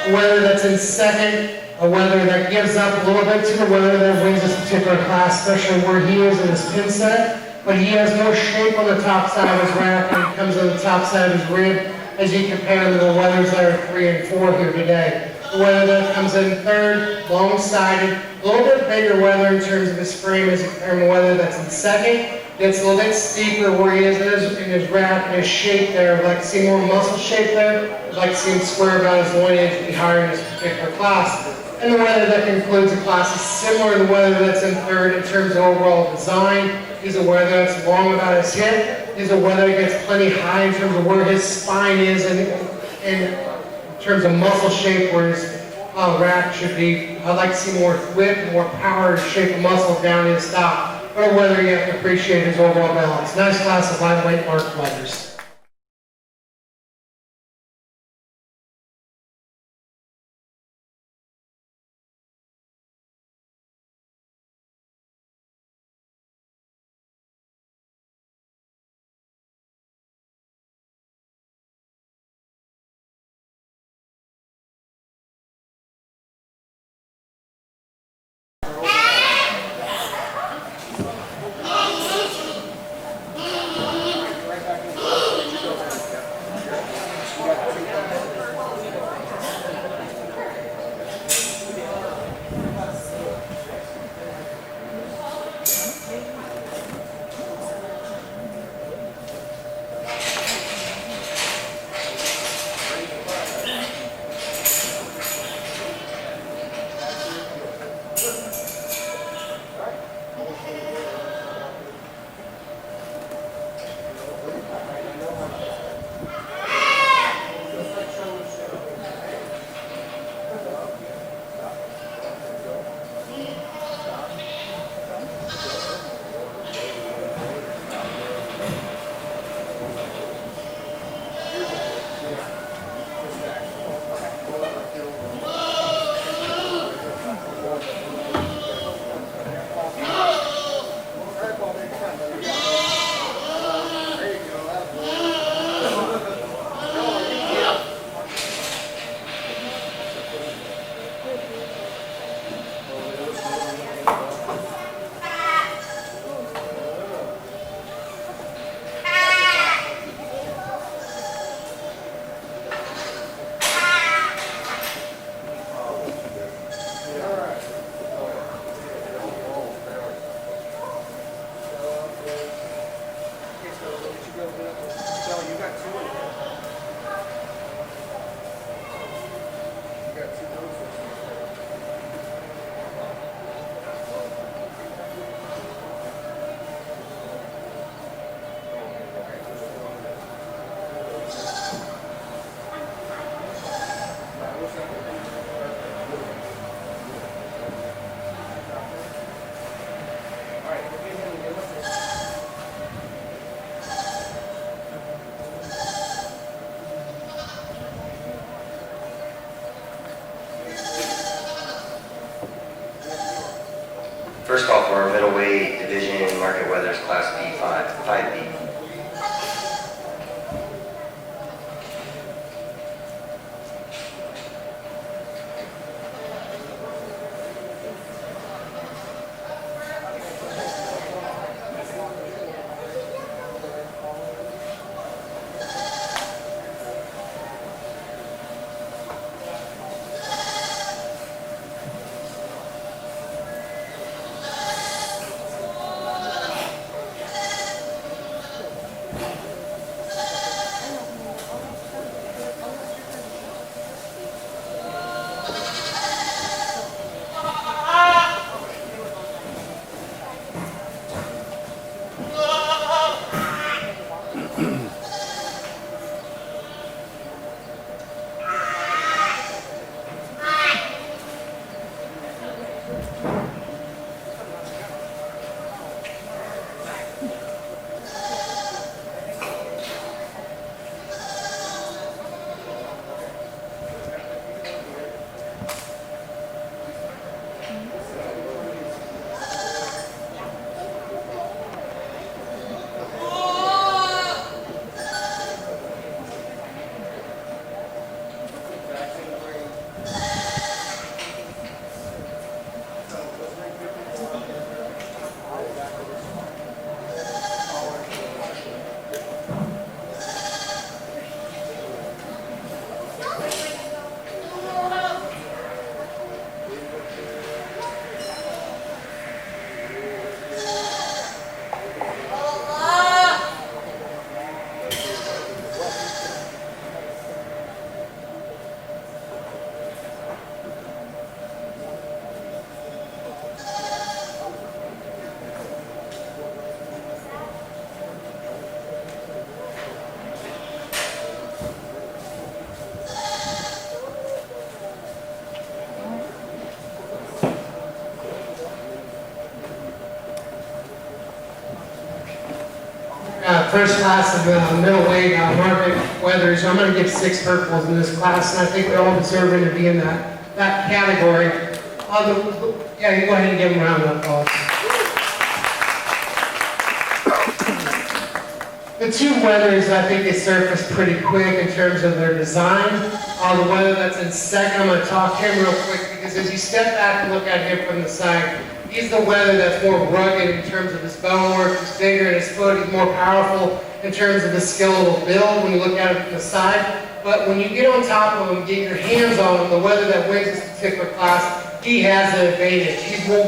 The weather that's in second, a weather that gives up a little bit to the weather that wins this particular class, especially where he is in his pin set. But he has more shape on the top side of his rack and it comes on the top side of his rib as you compare him to the weathers that are 3 and 4 here today. The weather that comes in third, long-sided, a little bit bigger weather in terms of his frame as compared to the weather that's in second. It's a little bit steeper where he is in his rack and his shape there. I'd like to see more muscle shape there. I'd like to see him square about his 1 inch to be higher in this particular class. And the weather that concludes the class is similar to the weather that's in third in terms of overall design. He's a weather that's long about his hip. He's a weather that gets plenty high in terms of where his spine is and in terms of muscle shape where his rack should be. I'd like to see more width, more power, shape of muscle down his top. But whether you have to appreciate his overall balance. Nice class of lightweight marked weathers. First call for our middleweight division market weathers class B5, 5B. first class of middleweight, Margaret Weathers. I'm going to give 6 purples in this class, and I think they're all deserving to be in that category. Yeah, you go ahead and give them a round of applause. The 2 Weathers, I think they surfaced pretty quick in terms of their design. The Weather that's in second, I'm going to talk to him real quick, because as you step back and look at him from the side, he's the Weather that's more rugged in terms of his bone work. He's bigger in his foot. He's more powerful in terms of his skeletal build when you look at him from the side. But when you get on top of him, get your hands on him, the Weather that wins this particular class, he has an advantage. He's more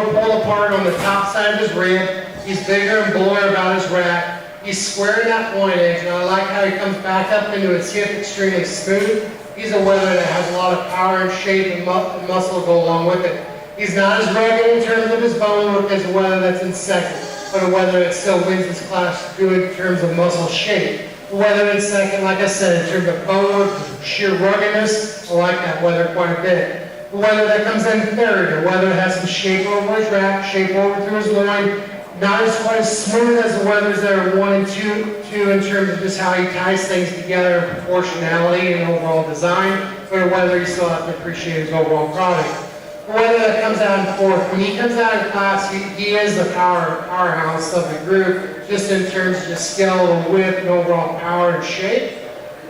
pulled apart on the top side of his rib. He's bigger and buller about his rack. He's square in that point edge, and I like how he comes back up into his hip extremely smooth. He's a Weather that has a lot of power and shape and muscle to go along with it. He's not as rugged in terms of his bone work as a Weather that's in second, but a Weather that still wins this class good in terms of muscle shape. The Weather in second, like I said, in terms of bone work, sheer ruggedness, I like that Weather quite a bit. The Weather that comes in third, a Weather that has some shape over his rack, shape over through his loin, not as quite as smooth as the Weathers that are 1 and 2 in terms of just how he ties things together, proportionality and overall design, but a Weather you still have to appreciate his overall product. The Weather that comes out in fourth, when he comes out in class, he is the powerhouse of the group, just in terms of just skeletal width and overall power and shape.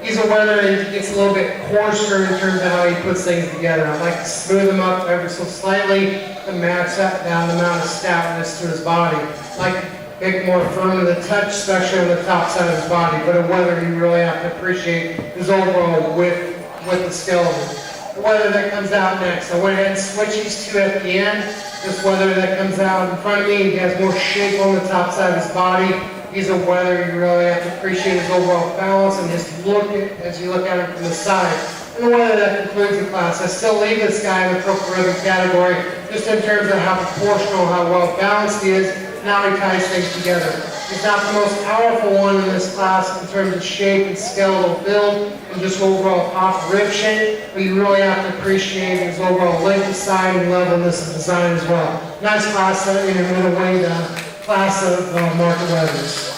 He's a Weather that gets a little bit coarser in terms of how he puts things together. I like to smooth him up ever so slightly to match that down the amount of stoutness to his body. I like to make him more firm to the touch, especially on the top side of his body. But a Weather you really have to appreciate his overall width with the skeleton. The Weather that comes out next, I went ahead and switched these 2 at the end. This Weather that comes out in front of me, he has more shape on the top side of his body. He's a Weather you really have to appreciate his overall balance and his look as you look at him from the side. And the Weather that concludes the class, I still leave this guy in the purple ribbon category, just in terms of how proportional, how well balanced he is, and how he ties things together. He's not the most powerful one in this class in terms of shape and skeletal build and just overall pop rib shape, but you really have to appreciate his overall length of side and levelness of design as well. Nice class in a middleweight class of Margaret Weathers.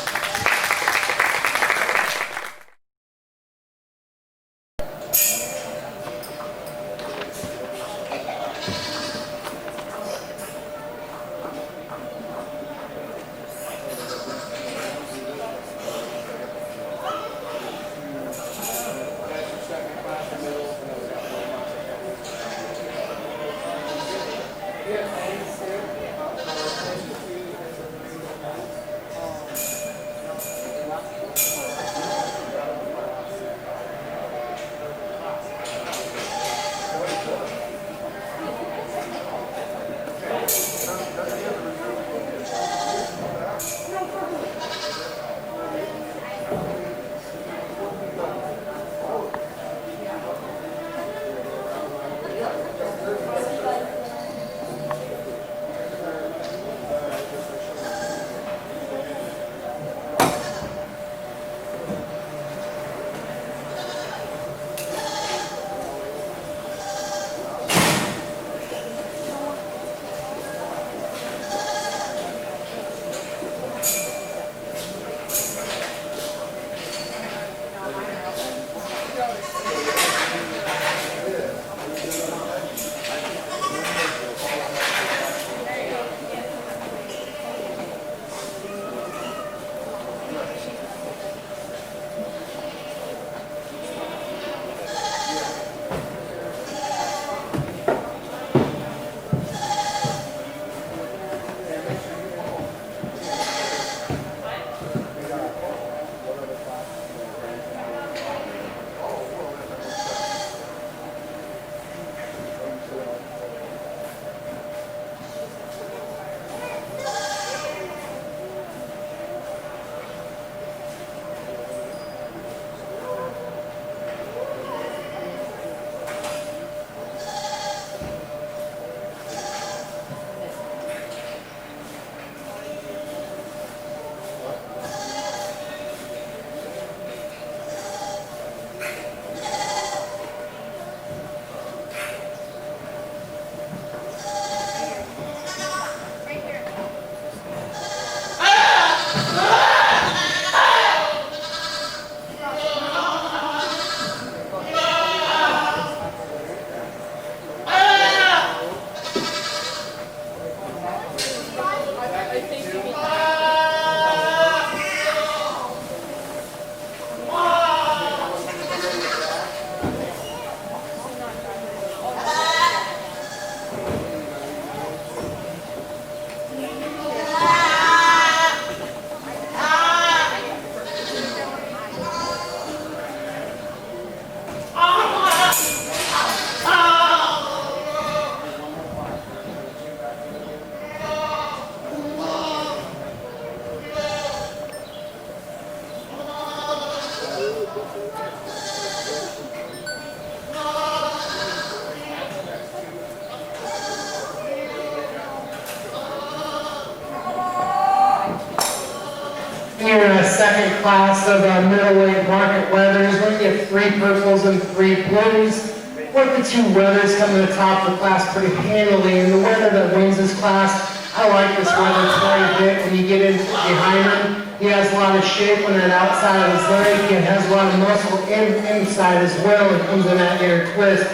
second class of middleweight market weathers. We're gonna get 3 purples and 3 blues. With the 2 weathers coming to the top of the class pretty handily, and the weather that wins this class, I like this weather quite a bit. When you get in behind him, he has a lot of shape on that outside of his leg. He has a lot of muscle inside as well. It comes in that air twist.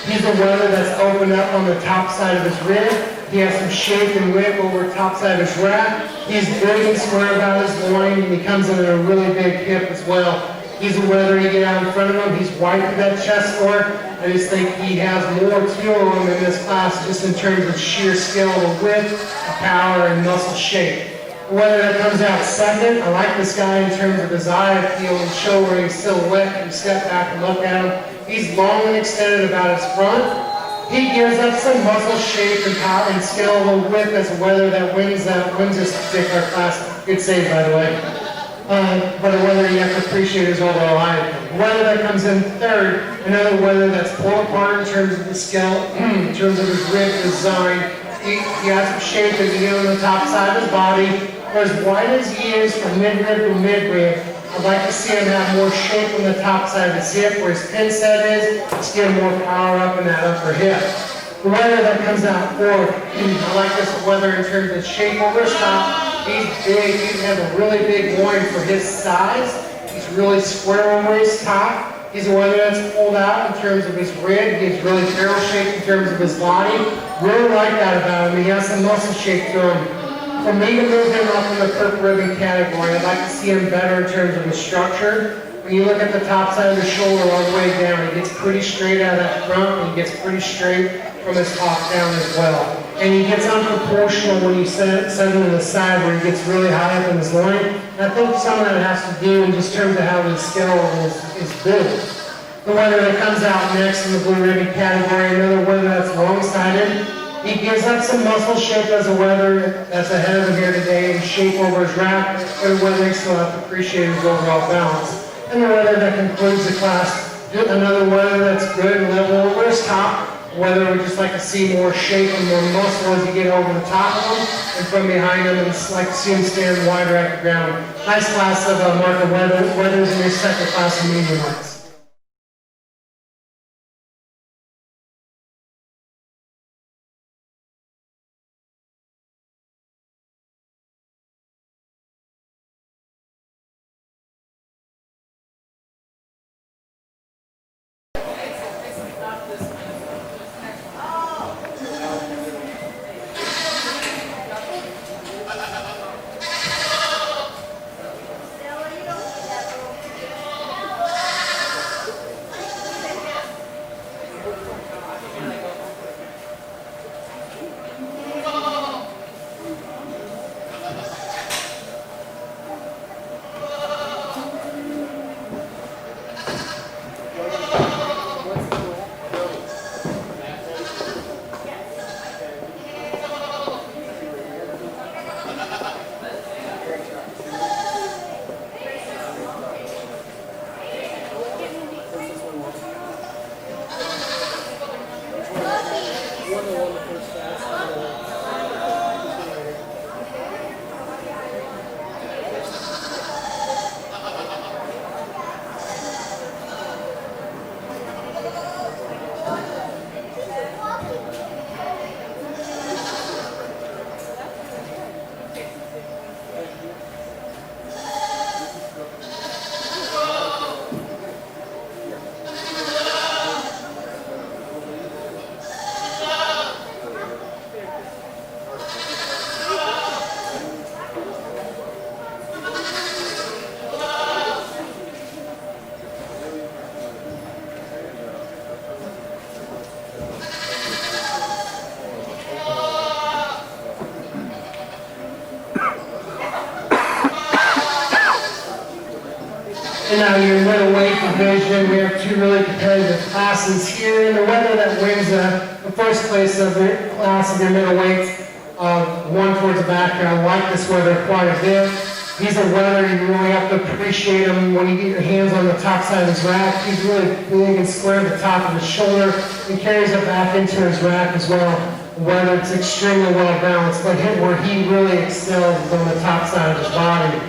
He's a weather that's opened up on the top side of his rib. He has some shape and rib over the top side of his rack. He's big and square about his loin, and he comes in a really big hip as well. He's a weather, you get out in front of him, he's white to that chest fork. I just think he has more to him in this class just in terms of sheer skill, the width, the power, and muscle shape. The weather that comes out second, I like this guy in terms of his eye appeal and shoulder silhouette. You step back and look at him. He's long and extended about his front. He gives up some muscle shape and power and skill, the width as a weather that wins this particular class. Good save, by the way. But a weather you have to appreciate his overall eye. Weather that comes in third, another weather that's pulled apart in terms of the skill, in terms of his rib design. He has some shape as you get on the top side of his body. Or as wide as he is from midrib to midrib, I'd like to see him have more shape on the top side of his hip, where his pin set is. Let's get more power up in that upper hip. The weather that comes out fourth, I like this weather in terms of shape over his top. He's big, he has a really big loin for his size. He's really square over his top. He's a weather that's pulled out in terms of his rib. He has really barrel shape in terms of his body. Really like that about him. He has some muscle shape to him. For me to move him up in the purple ribbon category, I'd like to see him better in terms of his structure. When you look at the top side of the shoulder all the way down, he gets pretty straight out of that front, and he gets pretty straight from his top down as well. And he gets unproportional when you set him to the side, where he gets really high up in his loin. And I think some of that has to do in just terms of how his skeletal is built. The weather that comes out next in the blue ribbon category, another weather that's long-sided. He gives up some muscle shape as a weather that's ahead of him here today, and shape over his rack, but a weather he still have to appreciate his overall balance. And the weather that concludes the class, another weather that's good and level over his top. Weather we just like to see more shape and more muscle as you get over the top of him, and from behind him, and just like to see him stand wider at the ground. Nice class of market weathers in your second class of medium weights. And now your middleweight division, we have 2 really competitive classes here. And the weather that wins the first place of the class of your middleweights, one towards the back here. I like this weather quite a bit. He's a weather, you really have to appreciate him when you get your hands on the top side of his rack. He's really big and square at the top of his shoulder. He carries it back into his rack as well. Weather, it's extremely well balanced, but where he really excels is on the top side of his body.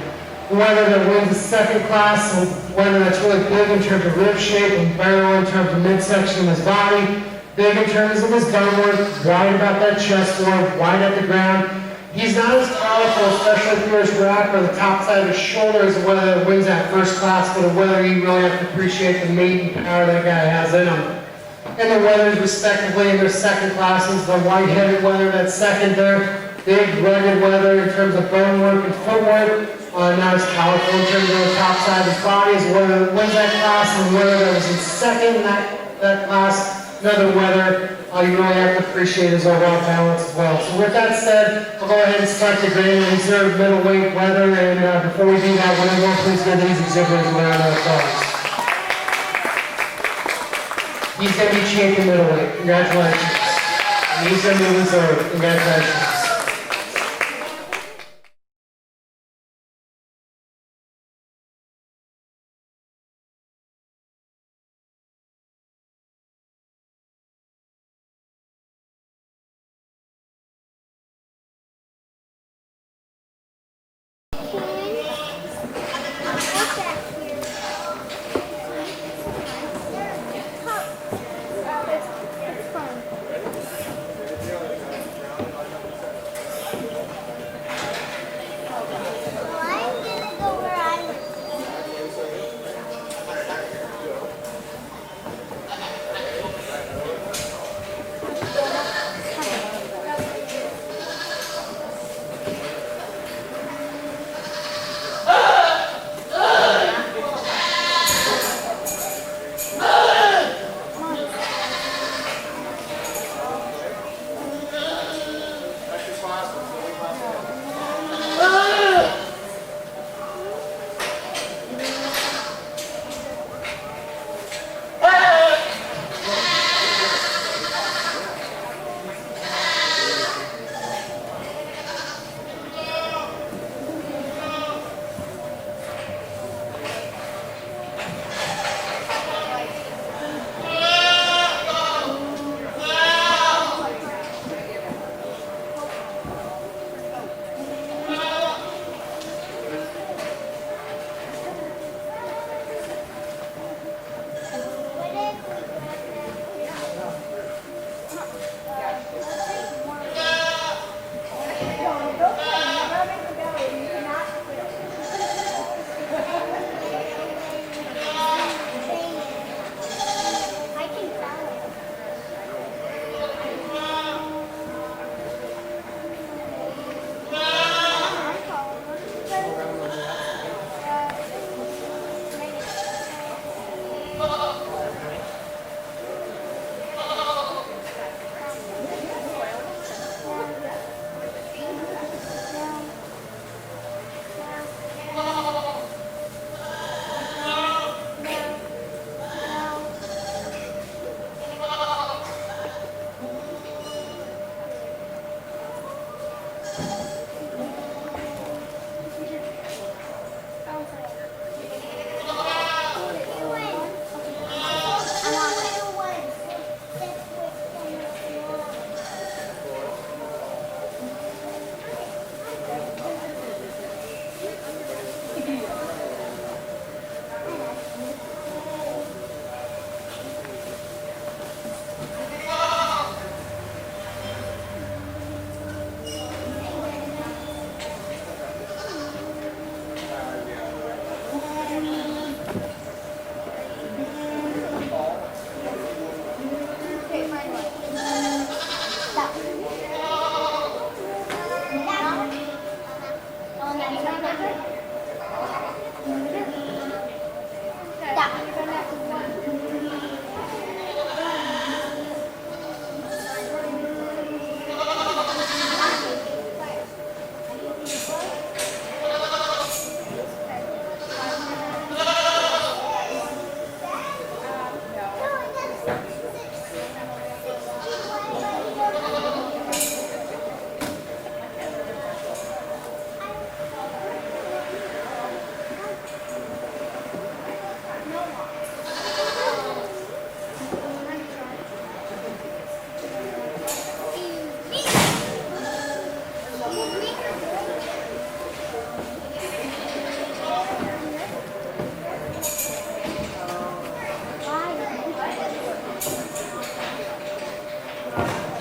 Whether that wins a second class, and whether that's really big in terms of rib shape and barrel in terms of midsection of his body, big in terms of his bone work, wide about that chest work, wide at the ground. He's not as powerful, especially through his rack or the top side of his shoulders, whether it wins that first class, but whether you really have to appreciate the meat and power that guy has in him. And the weathers respectively in their second classes, the white-headed weather, that's second there, big rugged weather in terms of bone work and footwork, not as powerful in terms of the top side of his body as whether it wins that class and whether that was in second in that class. Another weather, you really have to appreciate his overall balance as well. So with that said, I'll go ahead and start the Grand Reserve middleweight weather, and before we do that, would everyone please give these exhibitors a round of applause. He's going to be champion middleweight. Congratulations. And he's going to be reserve. Congratulations.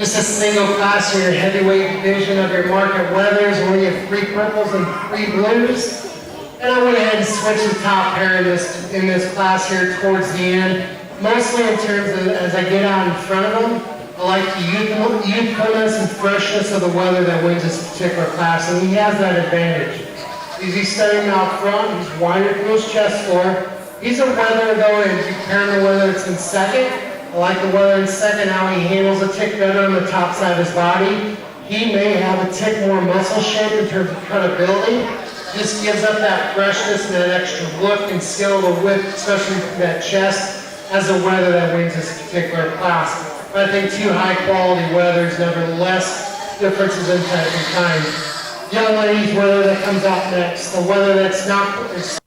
just a single class in your heavyweight division of your market weathers, where you have 3 purples and 3 blues. And I went ahead and switched the top pair in this class here towards the end, mostly in terms of as I get out in front of them. I like the youthfulness and freshness of the weather that wins this particular class, and he has that advantage. He's starting out front, he's wider through his chest floor. He's a weather though, and comparing the weather it's in second. I like the weather in second, how he handles a tick better on the top side of his body. He may have a tick more muscle shape in terms of credibility. This gives up that freshness and that extra look and skill to whip, especially from that chest, as a weather that wins this particular class. But I think 2 high quality weathers, nevertheless, differences in type and kind. Young ladies weather that comes out next, the weather that's not,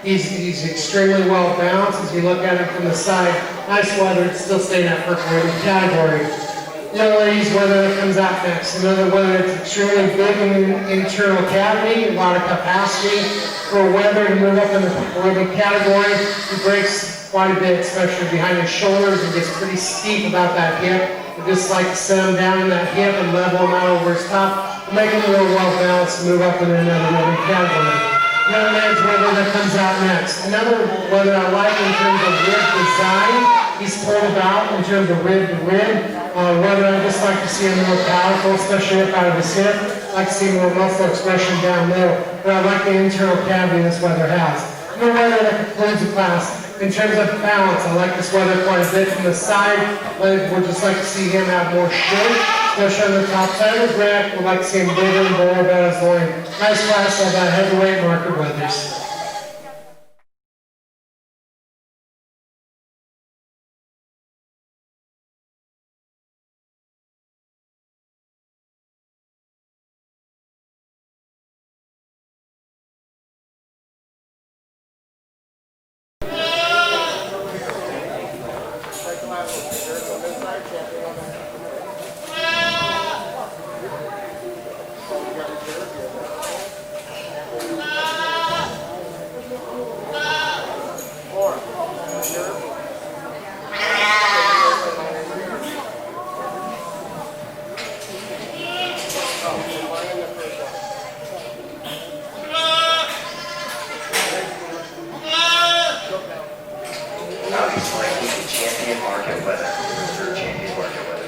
He's extremely well balanced as you look at him from the side. Nice weather, it's still staying in that purple ribbon category. Young ladies weather that comes out next. Another weather that's extremely big in internal cavity, a lot of capacity for a weather to move up in the purple ribbon category. He breaks quite a bit, especially behind his shoulders, and gets pretty steep about that hip. I just like to set him down in that hip and level him out over his top to make him real well balanced and move up in another ribbon category. Young man's weather that comes out next. Another weather I like in terms of rib design. He's pulled about in terms of rib to rib. Weather I just like to see him more powerful, especially up out of his hip. I like to see more muscle expression down low. But I like the internal cavity this weather has. The weather that concludes the class. In terms of balance, I like this weather quite a bit from the side. We'd just like to see him have more shape, especially on the top side of his rack. We'd like to see him bigger and more about his loin. Nice class of heavyweight market weathers. Champion market weather. For champion market weather.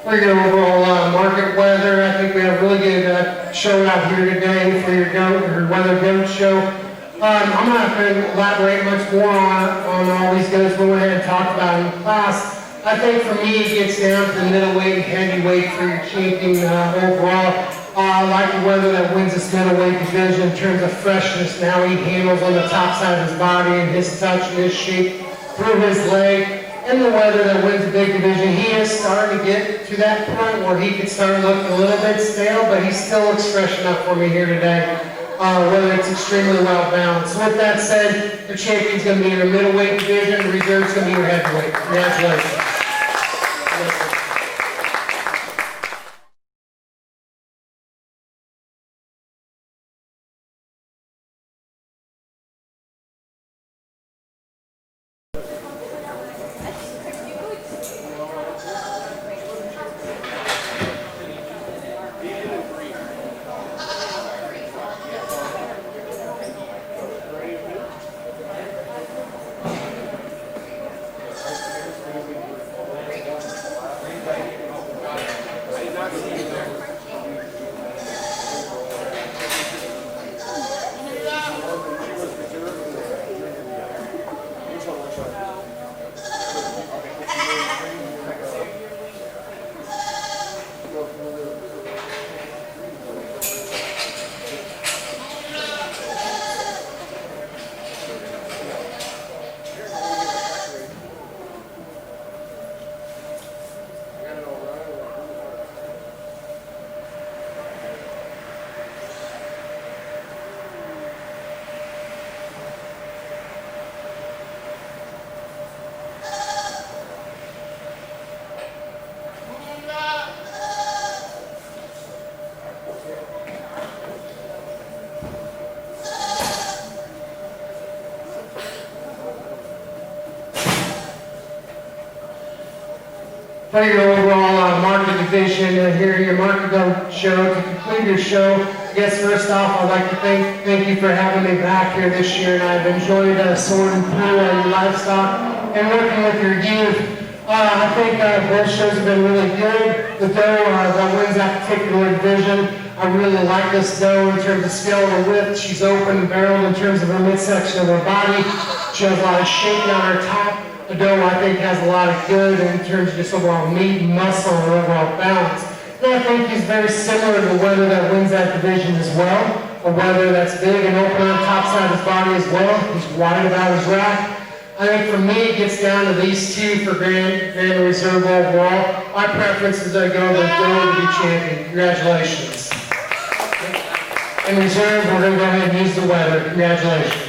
Pretty good overall market weather. I think we have a really good show out here today for your weather goat show. I'm not going to elaborate much more on all these goats we went ahead and talked about in class. I think for me it gets down to the middleweight and heavyweight for your champion overall. I like the weather that wins this middleweight division in terms of freshness and how he handles on the top side of his body and his touch and his shape through his leg. and the weather that wins the big division. He is starting to get to that point where he can start looking a little bit stale, but he still looks fresh enough for me here today, whether it's extremely well balanced. So with that said, the champion's going to be in the middleweight division, the reserve's going to be your heavyweight. Congratulations. For your overall market division, here your market show. To conclude your show, I guess first off, I'd like to thank you for having me back here this year, and I've enjoyed sorting through your livestock and working with your youth. I think both shows have been really good. The doe that wins that particular division, I really like this doe in terms of scale and width. She's open barreled in terms of her midsection of her body. She has a lot of shape down her top. The doe, I think, has a lot of good in terms of just overall meat and muscle and overall balance. And I think he's very similar to the weather that wins that division as well. A weather that's big and open on the top side of his body as well. He's wide about his rack. I think for me, it gets down to these two for Grand Reserve overall. My preference is I go to the doe to be champion. Congratulations. In reserve, we're going to go ahead and use the weather. Congratulations.